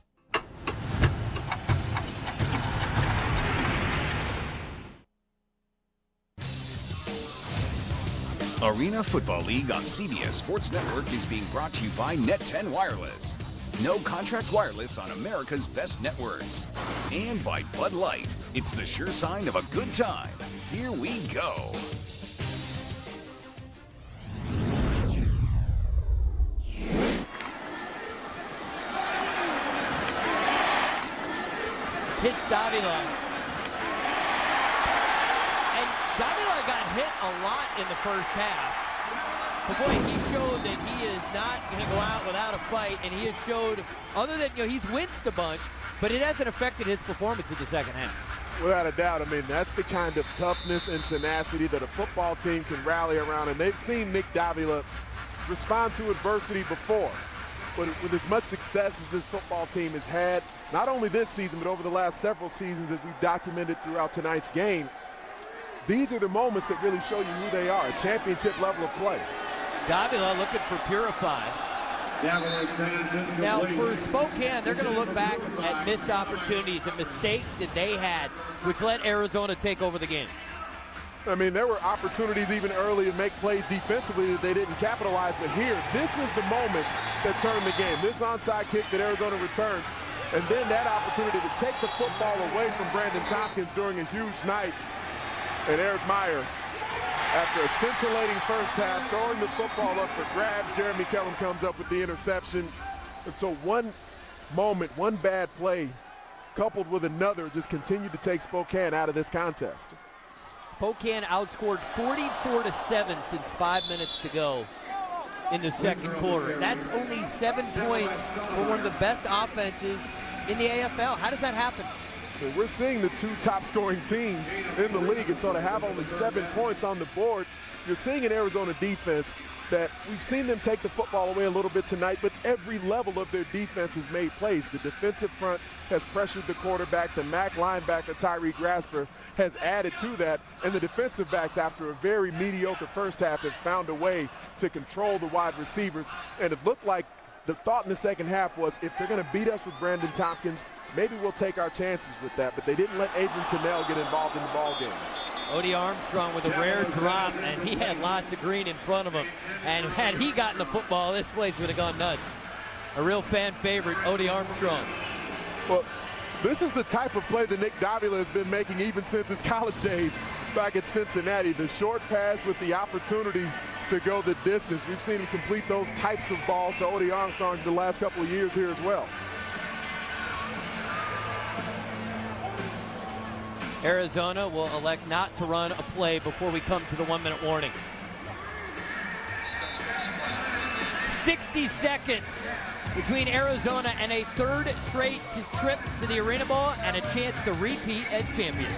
Speaker 15: Arena Football League on CBS Sports Network is being brought to you by Net 10 Wireless. No contract wireless on America's best networks. And by Bud Light. It's the sure sign of a good time. Here we go.
Speaker 1: Hits Davila. And Davila got hit a lot in the first half. But boy, he showed that he is not going to go out without a fight, and he has showed, other than, he's winced a bunch, but it hasn't affected his performance in the second half.
Speaker 3: Without a doubt. I mean, that's the kind of toughness and tenacity that a football team can rally around, and they've seen Nick Davila respond to adversity before. But with as much success as this football team has had, not only this season, but over the last several seasons as we've documented throughout tonight's game, these are the moments that really show you who they are, a championship level of play.
Speaker 1: Davila looking for purified. Now for Spokane, they're going to look back at missed opportunities and mistakes that they had, which let Arizona take over the game.
Speaker 3: I mean, there were opportunities even early to make plays defensively that they didn't capitalize, but here, this was the moment that turned the game. This onside kick that Arizona returned, and then that opportunity to take the football away from Brandon Tompkins during a huge night. And Eric Meyer, after a scintillating first half, throwing the football up for grabs, Jeremy Kellum comes up with the interception. And so one moment, one bad play, coupled with another, just continued to take Spokane out of this contest.
Speaker 1: Spokane outscored 44-7 since 5 minutes to go in the second quarter. That's only 7 points for one of the best offenses in the AFL. How does that happen?
Speaker 3: So we're seeing the two top-scoring teams in the league, and so to have only 7 points on the board, you're seeing an Arizona defense that we've seen them take the football away a little bit tonight, but every level of their defense has made plays. The defensive front has pressured the quarterback. The MAC linebacker, Tyree Grasper, has added to that, and the defensive backs, after a very mediocre first half, have found a way to control the wide receivers, and it looked like the thought in the second half was, if they're going to beat us with Brandon Tompkins, maybe we'll take our chances with that, but they didn't let Adrian Tennell get involved in the ball game.
Speaker 1: Odie Armstrong with a rare drop, and he had lots of green in front of him. And had he gotten the football, this place would have gone nuts. A real fan favorite, Odie Armstrong.
Speaker 3: Well, this is the type of play that Nick Davila has been making even since his college days back at Cincinnati. The short pass with the opportunity to go the distance. We've seen him complete those types of balls to Odie Armstrong the last couple of years here as well.
Speaker 1: Arizona will elect not to run a play before we come to the 1 minute warning. 60 seconds between Arizona and a third straight trip to the Arena Bowl and a chance to repeat as champions.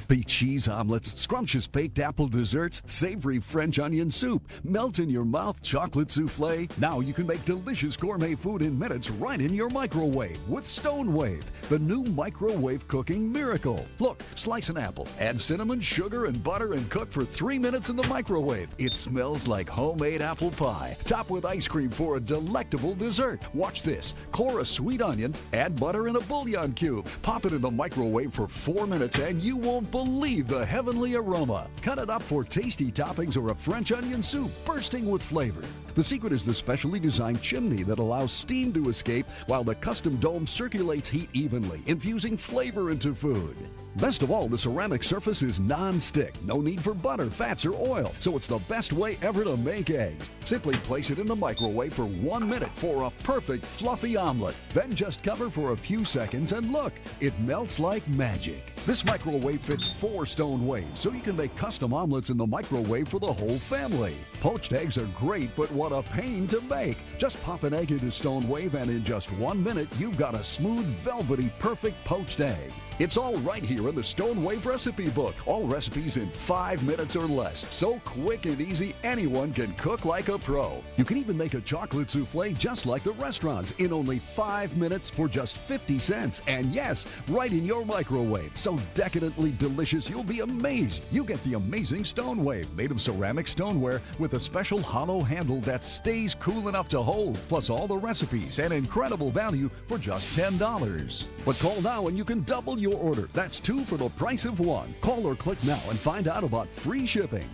Speaker 16: Beef cheese omelets, scrumptious baked apple desserts, savory French onion soup, melt in your mouth chocolate souffle. Now you can make delicious gourmet food in minutes right in your microwave with StoneWave, the new microwave cooking miracle. Look, slice an apple, add cinnamon, sugar, and butter, and cook for 3 minutes in the microwave. It smells like homemade apple pie. Top with ice cream for a delectable dessert. Watch this. Core a sweet onion, add butter in a bouillon cube. Pop it in the microwave for 4 minutes and you won't believe the heavenly aroma. Cut it up for tasty toppings or a French onion soup bursting with flavor. The secret is the specially designed chimney that allows steam to escape while the custom dome circulates heat evenly, infusing flavor into food. Best of all, the ceramic surface is non-stick. No need for butter, fats, or oil, so it's the best way ever to make eggs. Simply place it in the microwave for 1 minute for a perfect fluffy omelet. Then just cover for a few seconds and look, it melts like magic. This microwave fits 4 stone waves, so you can make custom omelets in the microwave for the whole family. Poached eggs are great, but what a pain to make. Just pop an egg into stone wave, and in just 1 minute, you've got a smooth, velvety, perfect poached egg. It's all right here in the Stone Wave recipe book. All recipes in 5 minutes or less. So quick and easy, anyone can cook like a pro. You can even make a chocolate souffle just like the restaurants in only 5 minutes for just 50 cents. And yes, right in your microwave. So decadently delicious, you'll be amazed. You get the amazing Stone Wave, made of ceramic stoneware with a special hollow handle that stays cool enough to hold. Plus all the recipes and incredible value for just $10. But call now and you can double your order. That's 2 for the price of 1. Call or click now and find out about free shipping.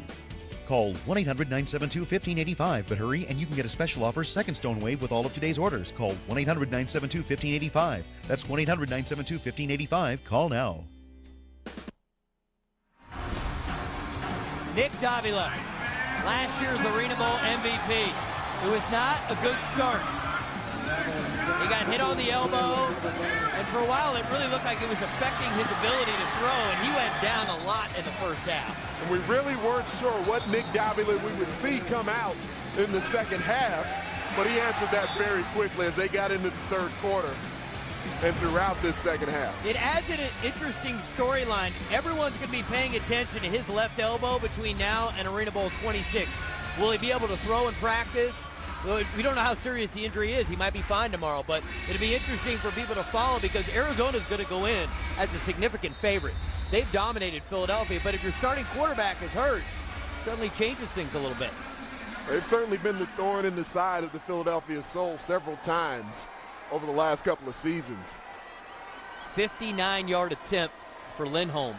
Speaker 6: Call 1-800-972-1585, but hurry and you can get a special offer second Stone Wave with all of today's orders. Call 1-800-972-1585. That's 1-800-972-1585. Call now.
Speaker 1: Nick Davila, last year's Arena Bowl MVP. It was not a good start. He got hit on the elbow, and for a while it really looked like it was affecting his ability to throw, and he went down a lot in the first half.
Speaker 3: And we really weren't sure what Nick Davila we would see come out in the second half, but he answered that very quickly as they got into the third quarter and throughout this second half.
Speaker 1: It adds an interesting storyline. Everyone's going to be paying attention to his left elbow between now and Arena Bowl 26. Will he be able to throw in practice? We don't know how serious the injury is. He might be fine tomorrow, but it'll be interesting for people to follow because Arizona's going to go in as a significant favorite. They've dominated Philadelphia, but if your starting quarterback is hurt, it certainly changes things a little bit.
Speaker 3: They've certainly been the thorn in the side of the Philadelphia Soul several times over the last couple of seasons.
Speaker 1: 59-yard attempt for Lindholm.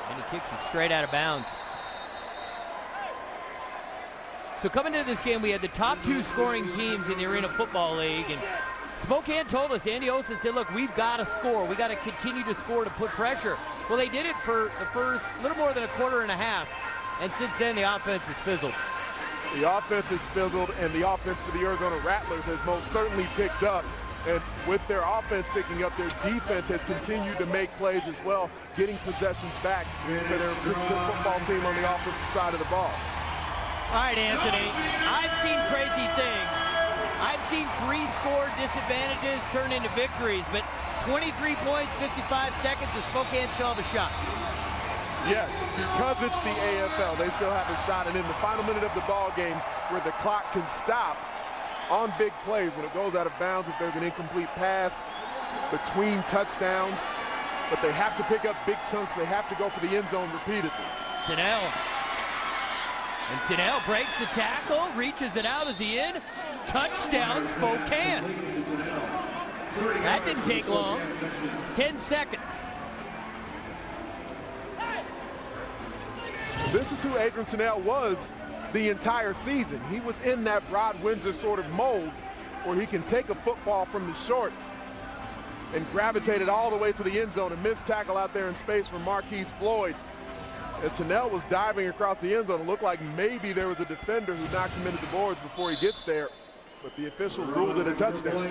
Speaker 1: And he kicks it straight out of bounds. So coming into this game, we had the top 2 scoring teams in the Arena Football League, and Spokane told us, Andy Olson said, look, we've got to score. We've got to continue to score to put pressure. Well, they did it for the first little more than a quarter and a half, and since then the offense has fizzled.
Speaker 3: The offense has fizzled, and the offense for the Arizona Rattlers has most certainly picked up. And with their offense picking up, their defense has continued to make plays as well, getting possessions back for their football team on the offensive side of the ball.
Speaker 1: All right, Anthony, I've seen crazy things. I've seen 3-score disadvantages turn into victories, but 23 points, 55 seconds, and Spokane still have a shot.
Speaker 3: Yes, because it's the AFL, they still have a shot. And in the final minute of the ball game, where the clock can stop on big plays when it goes out of bounds, if there's an incomplete pass between touchdowns, but they have to pick up big chunks. They have to go for the end zone repeatedly.
Speaker 1: Tennell. And Tennell breaks the tackle, reaches it out. Is he in? Touchdown, Spokane. That didn't take long. 10 seconds.
Speaker 3: This is who Adrian Tennell was the entire season. He was in that Rod Windsor sort of mold where he can take a football from the short and gravitate it all the way to the end zone. A missed tackle out there in space from Marquise Floyd. As Tennell was diving across the end zone, it looked like maybe there was a defender who knocks him into the boards before he gets there, but the official ruled it a touchdown.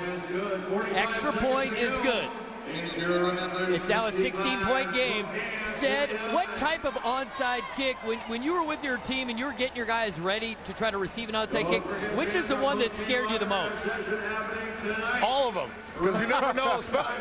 Speaker 1: Extra point is good. It's now a 16-point game. Said, what type of onside kick, when you were with your team and you were getting your guys ready to try to receive an onside kick, which is the one that scared you the most?
Speaker 20: All of them. Because you never know.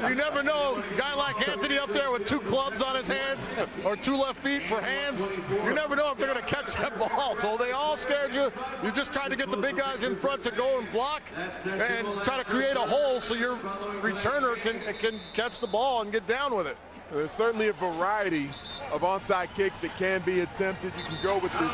Speaker 20: You never know. A guy like Anthony up there with 2 clubs on his hands or 2 left feet for hands, you never know if they're going to catch that ball. So they all scared you. You just tried to get the big guys in front to go and block and try to create a hole so your returner can catch the ball and get down with it.
Speaker 3: There's certainly a variety of onside kicks that can be attempted. You can go with the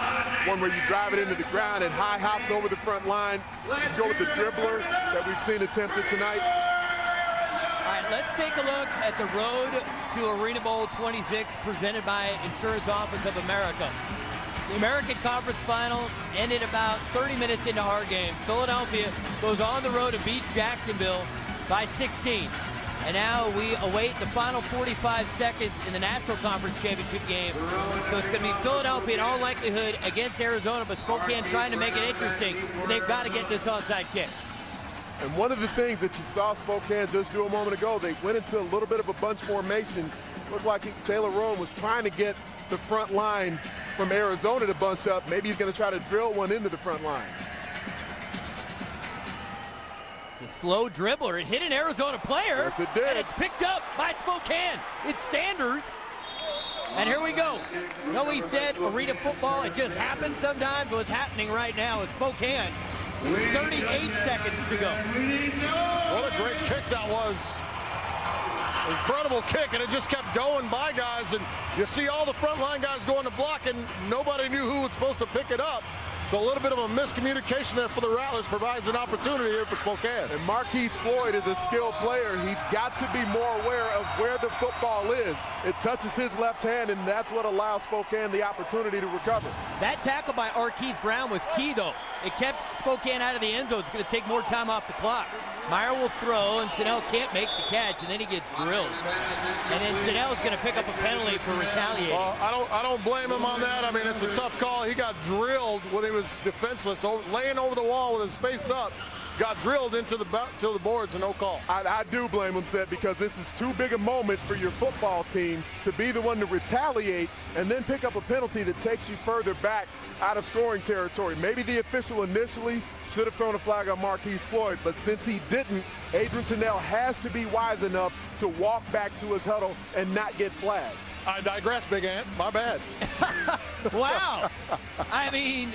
Speaker 3: one where you drive it into the ground and high hops over the front line. You can go with the dribbler that we've seen attempted tonight.
Speaker 1: All right, let's take a look at the road to Arena Bowl 26 presented by Insurance Office of America. The American Conference Final ended about 30 minutes into our game. Philadelphia goes on the road to beat Jacksonville by 16. And now we await the final 45 seconds in the National Conference Championship game. So it's going to be Philadelphia in all likelihood against Arizona, but Spokane trying to make it interesting. They've got to get this onside kick.
Speaker 3: And one of the things that you saw Spokane just do a moment ago, they went into a little bit of a bunch formation. Looked like Taylor Rowan was trying to get the front line from Arizona to bunch up. Maybe he's going to try to drill one into the front line.
Speaker 1: The slow dribbler. It hit an Arizona player.
Speaker 3: Yes, it did.
Speaker 1: And it's picked up by Spokane. It's Sanders. And here we go. You know, we said arena football, it just happens sometimes. What's happening right now is Spokane. 38 seconds to go.
Speaker 20: What a great kick that was. Incredible kick, and it just kept going by guys. And you see all the front line guys going to block, and nobody knew who was supposed to pick it up. So a little bit of a miscommunication there for the Rattlers provides an opportunity here for Spokane.
Speaker 3: And Marquise Floyd is a skilled player. He's got to be more aware of where the football is. It touches his left hand, and that's what allows Spokane the opportunity to recover.
Speaker 1: That tackle by Arkeith Brown was key, though. It kept Spokane out of the end zone. It's going to take more time off the clock. Meyer will throw, and Tennell can't make the catch, and then he gets drilled. And then Tennell's going to pick up a penalty for retaliating.
Speaker 20: Well, I don't blame him on that. I mean, it's a tough call. He got drilled when he was defenseless, laying over the wall with his face up. Got drilled into the boards and no call.
Speaker 3: I do blame him, Seth, because this is too big a moment for your football team to be the one to retaliate and then pick up a penalty that takes you further back out of scoring territory. Maybe the official initially should have thrown a flag on Marquise Floyd, but since he didn't, Adrian Tennell has to be wise enough to walk back to his huddle and not get flagged.
Speaker 20: I digress, Big Ant. My bad.
Speaker 1: Wow. I mean,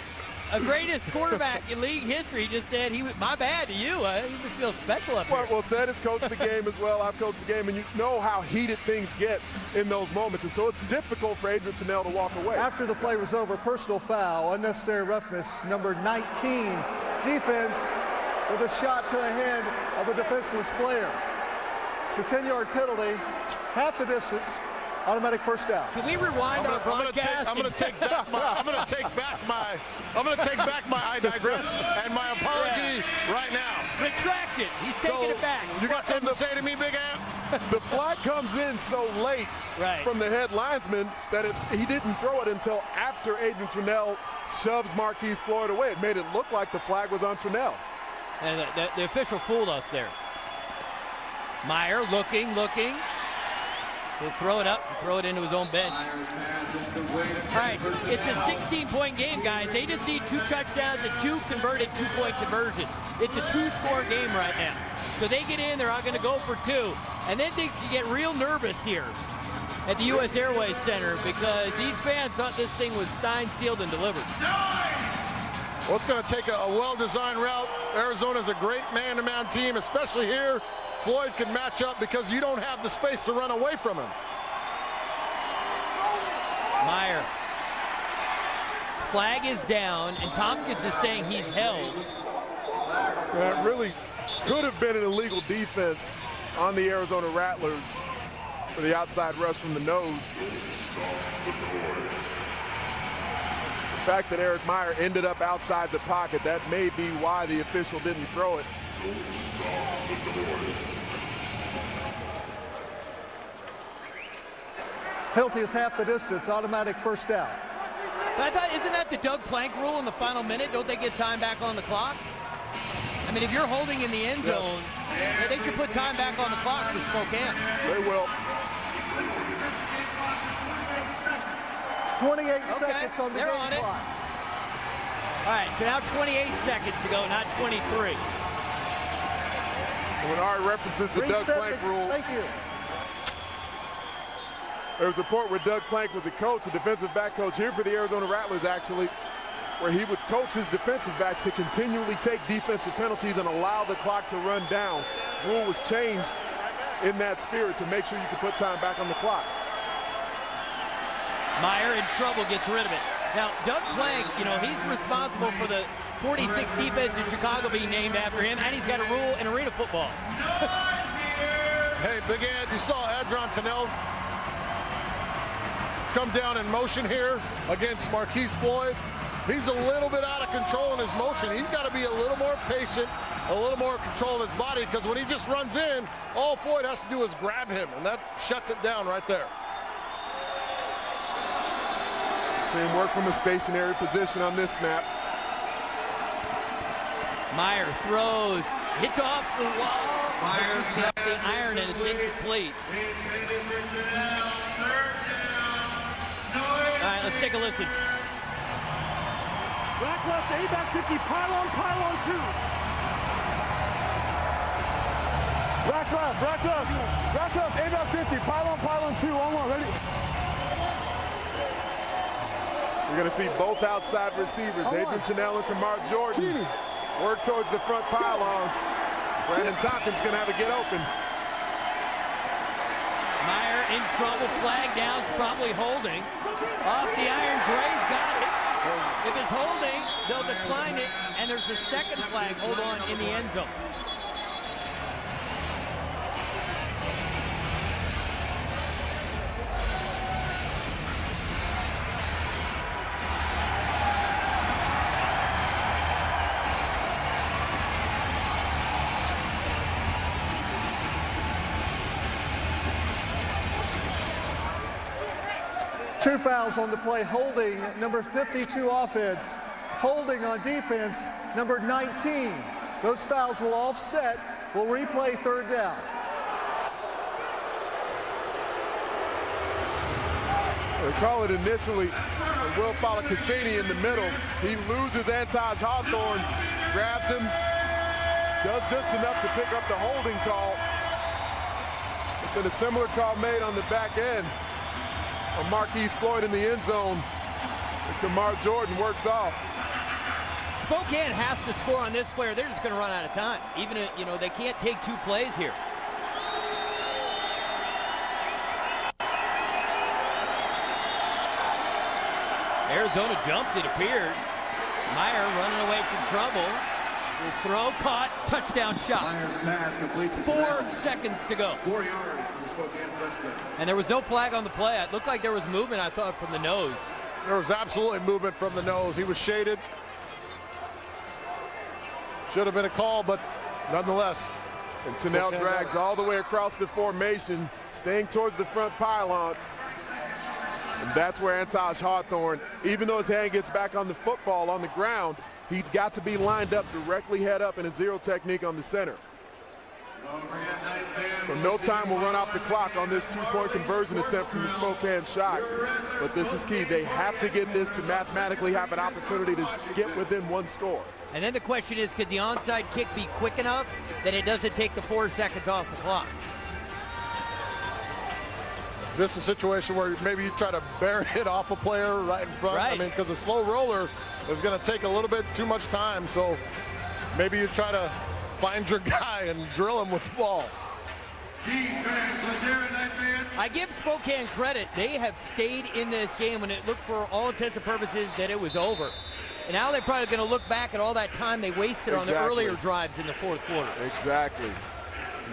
Speaker 1: a greatest quarterback in league history just said, my bad to you. He just feels special up here.
Speaker 3: Well, Seth has coached the game as well. I've coached the game, and you know how heated things get in those moments. And so it's difficult for Adrian Tennell to walk away.
Speaker 7: After the play was over, personal foul, unnecessary roughness, number 19. Defense with a shot to the head of a defenseless player. It's a 10-yard penalty, half the distance, automatic first down.
Speaker 1: Can we rewind our podcast?
Speaker 20: I'm going to take back my I digress and my apology right now.
Speaker 1: Retract it. He's taking it back.
Speaker 20: You got something to say to me, Big Ant?
Speaker 3: The flag comes in so late from the head linesman that he didn't throw it until after Adrian Tennell shoves Marquise Floyd away. It made it look like the flag was on Tennell.
Speaker 1: And the official fooled us there. Meyer looking. He'll throw it up and throw it into his own bench. All right, it's a 16-point game, guys. They just need 2 touchdowns and 2 converted 2-point conversions. It's a 2-score game right now. So they get in, they're not going to go for 2. And then things can get real nervous here at the U.S. Airways Center because these fans thought this thing was signed, sealed, and delivered.
Speaker 20: Well, it's going to take a well-designed route. Arizona's a great man-to-man team, especially here. Floyd can match up because you don't have the space to run away from him.
Speaker 1: Meyer. Flag is down, and Tompkins is saying he's held.
Speaker 3: That really could have been an illegal defense on the Arizona Rattlers for the outside rush from the nose. The fact that Eric Meyer ended up outside the pocket, that may be why the official didn't throw it.
Speaker 7: Penalty is half the distance, automatic first down.
Speaker 1: But I thought, isn't that the Doug Plank rule in the final minute? Don't they get time back on the clock? I mean, if you're holding in the end zone, they should put time back on the clock for Spokane.
Speaker 3: They will.
Speaker 7: 28 seconds on the
Speaker 1: they're
Speaker 7: game
Speaker 1: on it.
Speaker 7: clock.
Speaker 1: All right, so now 28 seconds to go, not 23.
Speaker 3: When Ari references the Doug Plank rule,
Speaker 7: thank you.
Speaker 3: There was a point where Doug Plank was a coach, a defensive back coach here for the Arizona Rattlers, actually, where he would coach his defensive backs to continually take defensive penalties and allow the clock to run down. Rule was changed in that spirit to make sure you could put time back on the clock.
Speaker 1: Meyer in trouble, gets rid of it. Now, Doug Plank, you know, he's responsible for the 46 defense in Chicago being named after him, and he's got a rule in arena football.
Speaker 20: Hey, Big Ed, you saw Adrian Tennell come down in motion here against Marquise Floyd. He's a little bit out of control in his motion. He's got to be a little more patient, a little more control of his body, because when he just runs in, all Floyd has to do is grab him, and that shuts it down right there.
Speaker 3: Seeing work from a stationary position on this snap.
Speaker 1: Meyer throws Hits off the wall.
Speaker 2: Myers
Speaker 1: Off the iron, and it's incomplete. All right, let's take a listen.
Speaker 8: Rack left, A-back 50, pylon 2. Rack left, A-back 50, pylon 2, on one, ready?
Speaker 3: You're going to see both outside receivers, Adrian Chanel and Kamar Jordan, work towards the front pylons. Brandon Tompkins going to have to get open.
Speaker 1: Meyer in trouble, flag down, it's probably holding. Off the iron, Gray's got it. If it's holding, they'll decline it, and there's a second flag, hold on, in the end zone.
Speaker 7: Two fouls on the play, holding number 52 offense, holding on defense number 19. Those fouls will offset, will replay third down.
Speaker 3: They call it initially, and Will Cassini in the middle. He loses Antaj Hawthorne, grabs him, does just enough to pick up the holding call. There's been a similar call made on the back end. Marquise Floyd in the end zone. Kamar Jordan works off.
Speaker 1: Spokane has to score on this player. They're just going to run out of time. Even if, you know, they can't take two plays here. Arizona jumped, it appeared. Meyer running away from trouble. The throw caught, touchdown shot.
Speaker 2: Myers pass complete to
Speaker 1: 4 seconds to go.
Speaker 2: 4 yards for the Spokane touchdown.
Speaker 1: And there was no flag on the play. It looked like there was movement, I thought, from the nose.
Speaker 20: There was absolutely movement from the nose. He was shaded. Should have been a call, but nonetheless.
Speaker 3: And Tennell drags all the way across the formation, staying towards the front pylon. And that's where Antaj Hawthorne, even though his hand gets back on the football on the ground, he's got to be lined up directly head up in a zero technique on the center. So no time will run off the clock on this two-point conversion attempt from the Spokane shot. But this is key. They have to get this to mathematically have an opportunity to get within one score.
Speaker 1: And then the question is, could the onside kick be quick enough that it doesn't take the 4 seconds off the clock?
Speaker 20: Is this a situation where maybe you try to bury it off a player right in front?
Speaker 1: Right.
Speaker 20: I mean, because a slow roller is going to take a little bit too much time. So maybe you try to find your guy and drill him with the ball.
Speaker 1: I give Spokane credit. They have stayed in this game when it looked for all intents and purposes that it was over. And now they're probably going to look back at all that time they wasted on the earlier drives in the fourth quarter.
Speaker 3: Exactly.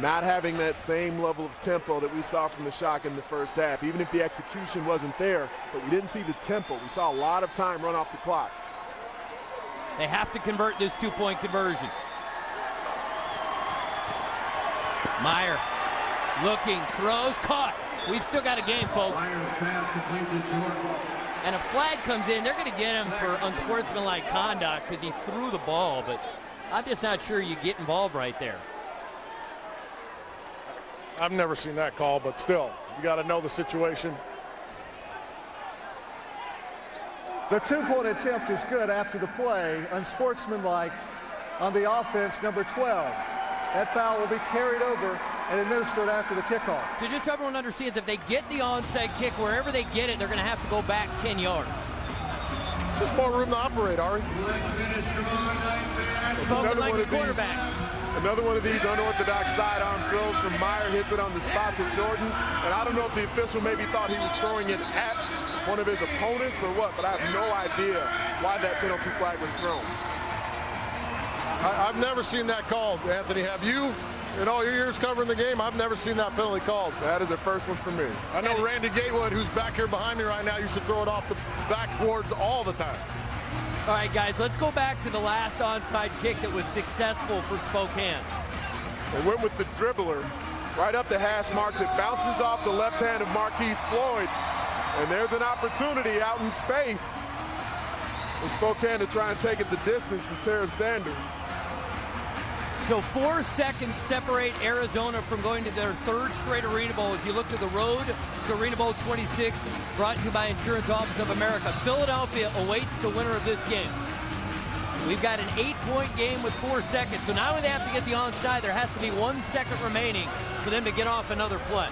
Speaker 3: Not having that same level of tempo that we saw from the Shock in the first half, even if the execution wasn't there, but we didn't see the tempo. We saw a lot of time run off the clock.
Speaker 1: They have to convert this two-point conversion. Meyer looking, throws, caught. We've still got a game, folks.
Speaker 2: Myers pass complete to Jordan.
Speaker 1: And a flag comes in, they're going to get him for unsportsmanlike conduct because he threw the ball, but I'm just not sure you get involved right there.
Speaker 20: I've never seen that call, but still, you got to know the situation.
Speaker 7: The two-point attempt is good after the play. Unsportsmanlike on the offense, number 12. That foul will be carried over and administered after the kickoff.
Speaker 1: So just so everyone understands, if they get the onside kick, wherever they get it, they're going to have to go back 10 yards.
Speaker 20: Just more room to operate, Ari.
Speaker 1: Spoken like a quarterback.
Speaker 3: Another one of these unorthodox sidearm throws from Meyer, hits it on the spot to Jordan. And I don't know if the official maybe thought he was throwing it at one of his opponents or what, but I have no idea why that penalty flag was thrown.
Speaker 20: I've never seen that called, Anthony. Have you? In all your years covering the game, I've never seen that penalty called.
Speaker 3: That is the first one for me.
Speaker 20: I know Randy Gatewood, who's back here behind me right now, used to throw it off the backboards all the time.
Speaker 1: All right, guys, let's go back to the last onside kick that was successful for Spokane.
Speaker 3: They went with the dribbler right up the hash marks. It bounces off the left hand of Marquise Floyd. And there's an opportunity out in space for Spokane to try and take it the distance from Terrence Sanders.
Speaker 1: So 4 seconds separate Arizona from going to their third straight Arena Bowl. As you look to the road to Arena Bowl 26, brought to you by Insurance Office of America. Philadelphia awaits the winner of this game. We've got an 8-point game with 4 seconds. So now they have to get the onside. There has to be 1 second remaining for them to get off another play.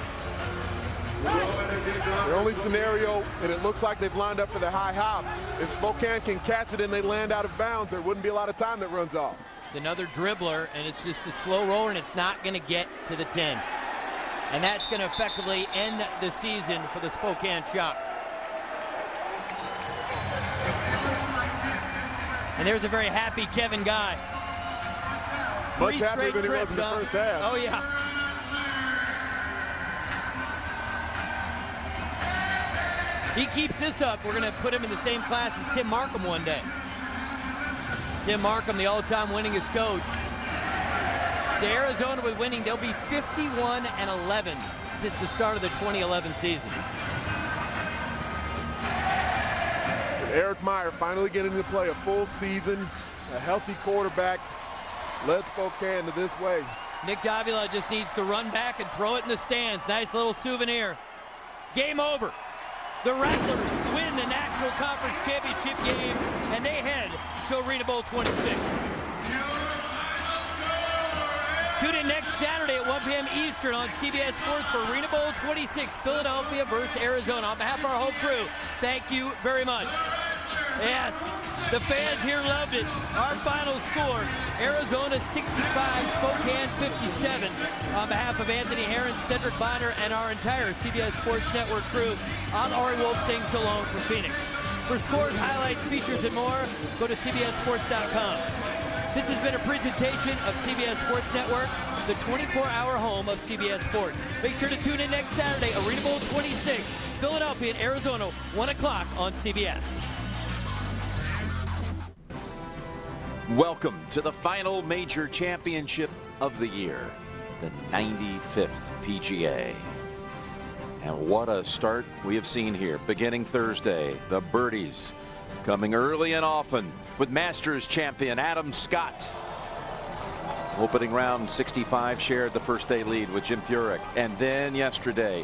Speaker 3: The only scenario, and it looks like they've lined up for the high hop, if Spokane can catch it and they land out of bounds, there wouldn't be a lot of time that runs off.
Speaker 1: It's another dribbler, and it's just a slow roller, and it's not going to get to the 10. And that's going to effectively end the season for the Spokane Shock. And there's a very happy Kevin Guy.
Speaker 3: Much happier than he was in the first half.
Speaker 1: Oh, yeah. He keeps this up, we're going to put him in the same class as Tim Markham one day. Tim Markham, the all-time winningest coach. To Arizona with winning, they'll be 51-11 since the start of the 2011 season.
Speaker 3: Eric Meyer finally getting to play a full season, a healthy quarterback, led Spokane to this way.
Speaker 1: Nick Davila just needs to run back and throw it in the stands. Nice little souvenir. Game over. The Rattlers win the National Conference Championship game, and they head to Arena Bowl 26. Tune in next Saturday at 1 p.m. Eastern on CBS Sports for Arena Bowl 26, Philadelphia versus Arizona. On behalf of our whole crew, thank you very much. Yes, the fans here loved it. Our final score, Arizona 65, Spokane 57. On behalf of Anthony Herron, Cedric Bonner, and our entire CBS Sports Network crew, I'm Ari Wolf saying so long from Phoenix. For scores, highlights, features, and more, go to CBSSports.com. This has been a presentation of CBS Sports Network, the 24-hour home of CBS Sports. Make sure to tune in next Saturday, Arena Bowl 26, Philadelphia and Arizona, 1 o'clock on CBS.
Speaker 9: Welcome to the final major championship of the year, the 95th PGA. And what a start we have seen here. Beginning Thursday, the Birdies coming early and often with Masters champion Adam Scott. Opening round 65 shared the first day lead with Jim Furyk. And then yesterday,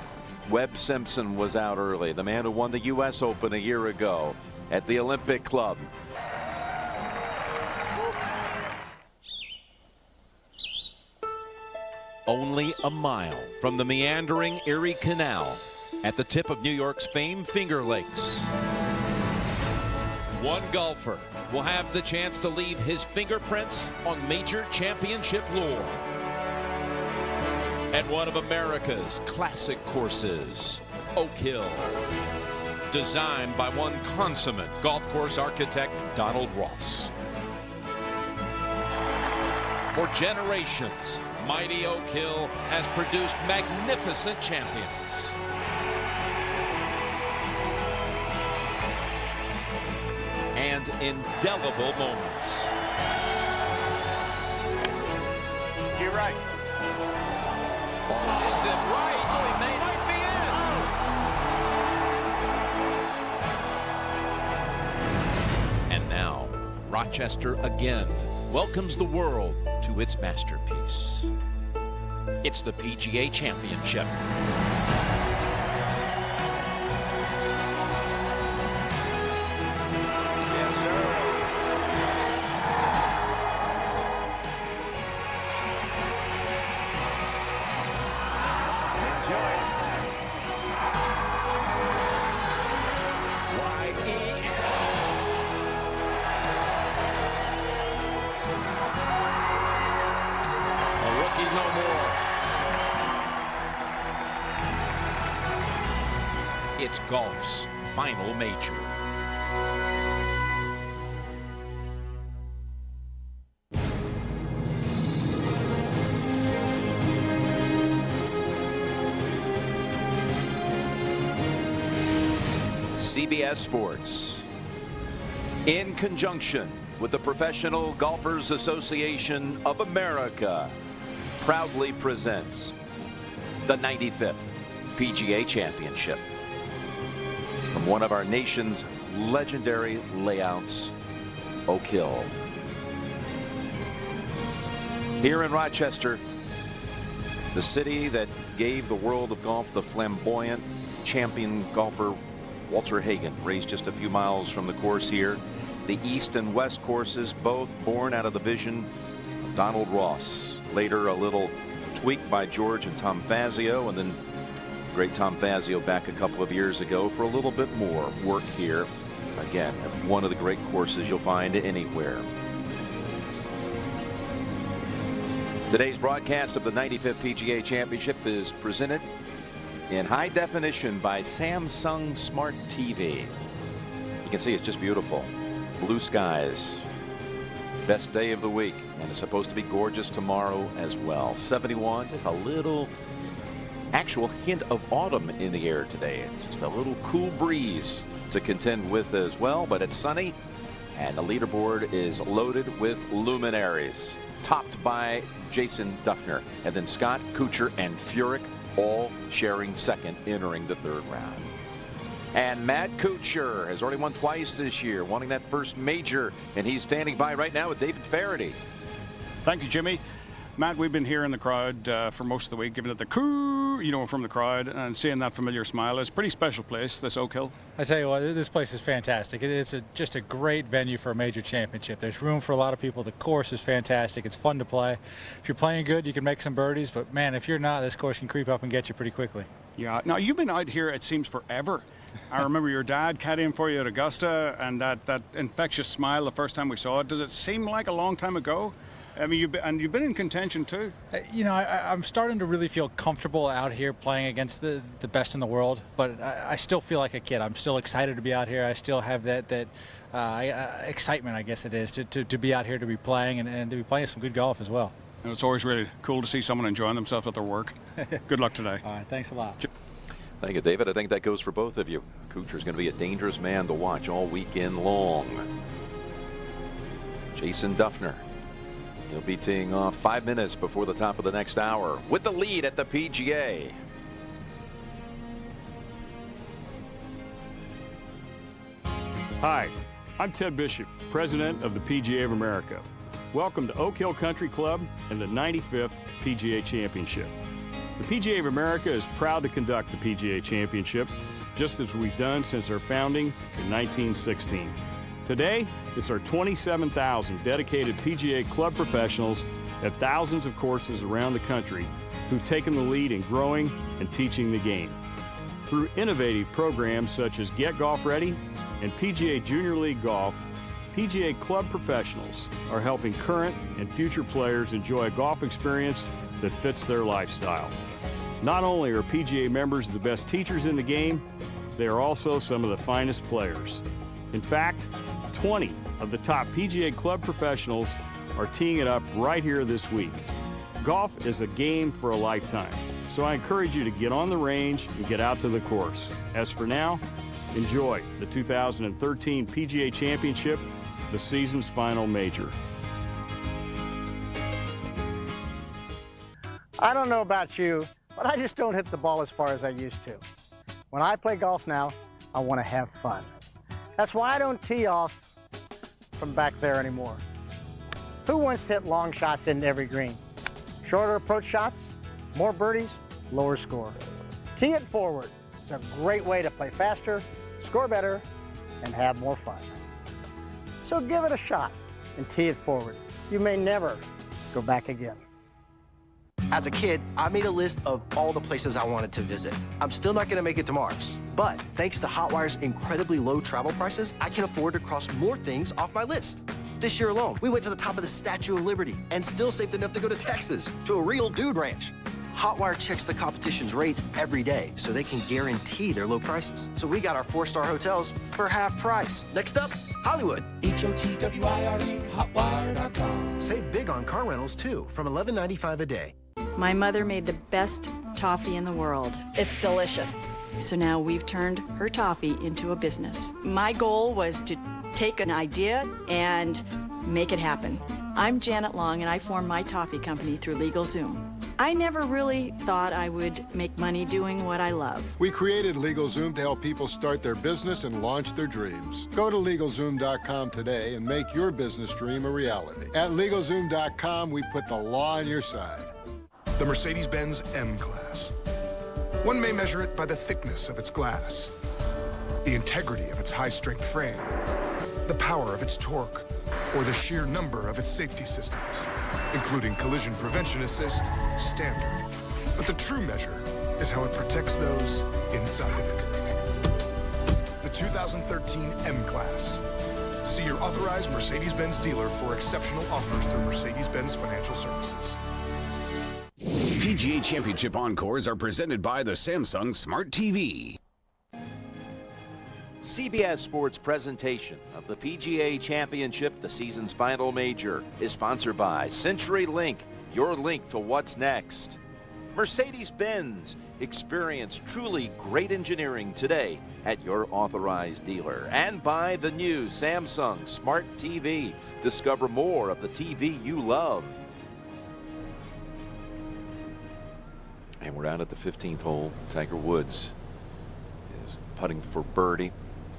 Speaker 9: Webb Simpson was out early, the man who won the U.S. Open a year ago at the Olympic Club. Only a mile from the meandering Erie Canal at the tip of New York's famed Finger Lakes. One golfer will have the chance to leave his fingerprints on major championship lore. At one of America's classic courses, Oak Hill. Designed by one consummate golf course architect, Donald Ross. For generations, mighty Oak Hill has produced magnificent champions. And indelible moments.
Speaker 17: You're right.
Speaker 9: Is it right?
Speaker 17: Oh, he made it.
Speaker 9: And now, Rochester again welcomes the world to its masterpiece. It's the PGA Championship.
Speaker 17: Yes, sir. Enjoy it.
Speaker 9: A rookie no more. It's golf's final major. CBS Sports, in conjunction with the Professional Golfers Association of America, proudly presents the 95th PGA Championship from one of our nation's legendary layouts, Oak Hill. Here in Rochester, the city that gave the world of golf the flamboyant champion golfer Walter Hagen, raised just a few miles from the course here. The East and West courses, both born out of the vision of Donald Ross. Later, a little tweak by George and Tom Fazio, and then great Tom Fazio back a couple of years ago for a little bit more work here. Again, one of the great courses you'll find anywhere. Today's broadcast of the 95th PGA Championship is presented in high definition by Samsung Smart TV. You can see it's just beautiful. Blue skies. Best day of the week, and it's supposed to be gorgeous tomorrow as well. 71, just a little actual hint of autumn in the air today. It's just a little cool breeze to contend with as well, but it's sunny, and the leaderboard is loaded with luminaries, topped by Jason Duffner, and then Scott, Kuchar, and Furyk all sharing second, entering the third round. And Matt Kuchar has already won twice this year, winning that first major, and he's standing by right now with David Faraday.
Speaker 12: Thank you, Jimmy. Matt, we've been here in the crowd for most of the week, giving it the coo, you know, from the crowd, and seeing that familiar smile. It's a pretty special place, this Oak Hill.
Speaker 18: I tell you what, this place is fantastic. It's just a great venue for a major championship. There's room for a lot of people. The course is fantastic. It's fun to play. If you're playing good, you can make some birdies, but man, if you're not, this course can creep up and get you pretty quickly.
Speaker 12: Yeah. Now, you've been out here, it seems, forever. I remember your dad caddying for you at Augusta, and that infectious smile the first time we saw it. Does it seem like a long time ago? I mean, you've been in contention too.
Speaker 18: You know, I'm starting to really feel comfortable out here playing against the best in the world, but I still feel like a kid. I'm still excited to be out here. I still have that excitement, I guess it is, to be out here, to be playing, and to be playing some good golf as well.
Speaker 12: And it's always really cool to see someone enjoying themselves at their work. Good luck today.
Speaker 18: All right, thanks a lot.
Speaker 9: Thank you, David. I think that goes for both of you. Kuchar's going to be a dangerous man to watch all weekend long. Jason Duffner. He'll be teeing off 5 minutes before the top of the next hour with the lead at the PGA.
Speaker 19: Hi, I'm Ted Bishop, President of the PGA of America. Welcome to Oak Hill Country Club and the 95th PGA Championship. The PGA of America is proud to conduct the PGA Championship, just as we've done since our founding in 1916. Today, it's our 27,000 dedicated PGA club professionals at thousands of courses around the country who've taken the lead in growing and teaching the game. Through innovative programs such as Get Golf Ready and PGA Junior League Golf, PGA club professionals are helping current and future players enjoy a golf experience that fits their lifestyle. Not only are PGA members the best teachers in the game, they are also some of the finest players. In fact, 20 of the top PGA club professionals are teeing it up right here this week. Golf is a game for a lifetime, so I encourage you to get on the range and get out to the course. As for now, enjoy the 2013 PGA Championship, the season's final major.
Speaker 21: I don't know about you, but I just don't hit the ball as far as I used to. When I play golf now, I want to have fun. That's why I don't tee off from back there anymore. Who wants to hit long shots into every green? Shorter approach shots, more birdies, lower score. Tee it forward. It's a great way to play faster, score better, and have more fun. So give it a shot and tee it forward. You may never go back again.
Speaker 22: As a kid, I made a list of all the places I wanted to visit. I'm still not going to make it to Mars, but thanks to Hotwire's incredibly low travel prices, I can afford to cross more things off my list. This year alone, we went to the top of the Statue of Liberty and still saved enough to go to Texas, to a real dude ranch. Hotwire checks the competition's rates every day so they can guarantee their low prices. So we got our 4-star hotels for half price. Next up, Hollywood.
Speaker 23: HOTWIRE, hotwire.com.
Speaker 22: Save big on car rentals too, from $11.95 a day.
Speaker 24: My mother made the best toffee in the world. It's delicious. So now we've turned her toffee into a business. My goal was to take an idea and make it happen. I'm Janet Long, and I formed my toffee company through LegalZoom. I never really thought I would make money doing what I love.
Speaker 10: We created LegalZoom to help people start their business and launch their dreams. Go to LegalZoom.com today and make your business dream a reality. At LegalZoom.com, we put the law on your side.
Speaker 11: The Mercedes-Benz M-Class. One may measure it by the thickness of its glass, the integrity of its high-strength frame, the power of its torque, or the sheer number of its safety systems, including collision prevention assist, standard. But the true measure is how it protects those inside of it. The 2013 M-Class. See your authorized Mercedes-Benz dealer for exceptional offers through Mercedes-Benz Financial Services.
Speaker 15: PGA Championship Encores are presented by the Samsung Smart TV.
Speaker 9: CBS Sports presentation of the PGA Championship, the season's final major, is sponsored by CenturyLink, your link to what's next. Mercedes-Benz, experience truly great engineering today at your authorized dealer. And by the new Samsung Smart TV. Discover more of the TV you love. And we're out at the 15th hole. Tiger Woods is putting for birdie.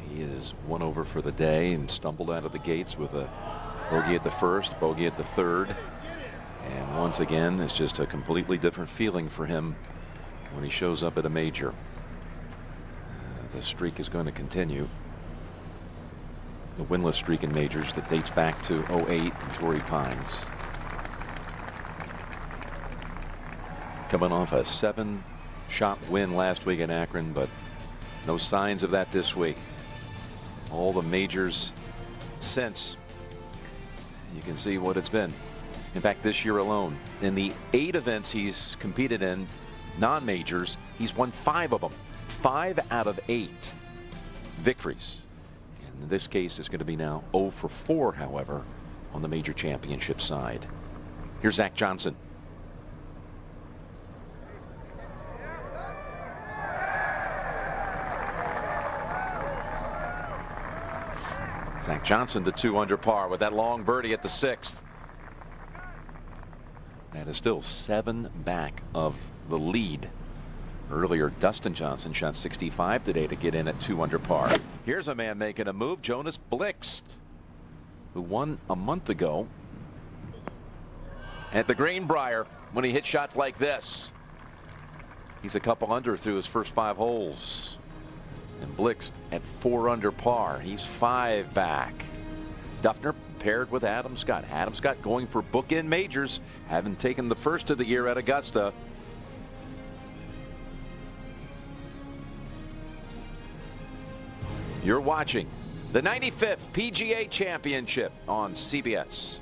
Speaker 9: He is one over for the day and stumbled out of the gates with a bogey at the first, bogey at the third. And once again, it's just a completely different feeling for him when he shows up at a major. The streak is going to continue. The winless streak in majors that dates back to 08 and Torrey Pines. Coming off a 7-shot win last week in Akron, but no signs of that this week. All the majors since, you can see what it's been. In fact, this year alone, in the 8 events he's competed in, non-majors, he's won 5 of them. 5 out of 8 victories. In this case, it's going to be now 0 for 4, however, on the major championship side. Here's Zach Johnson. Zach Johnson to 2 under par with that long birdie at the 6th. That is still 7 back of the lead. Earlier, Dustin Johnson shot 65 today to get in at 2 under par. Here's a man making a move, Jonas Blixt, who won a month ago at the Greenbrier when he hit shots like this. He's a couple under through his first 5 holes. And Blixt at 4 under par. He's 5 back. Duffner paired with Adam Scott. Adam Scott going for bookend majors, having taken the first of the year at Augusta. You're watching the 95th PGA Championship on CBS.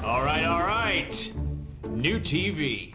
Speaker 13: All right. New TV.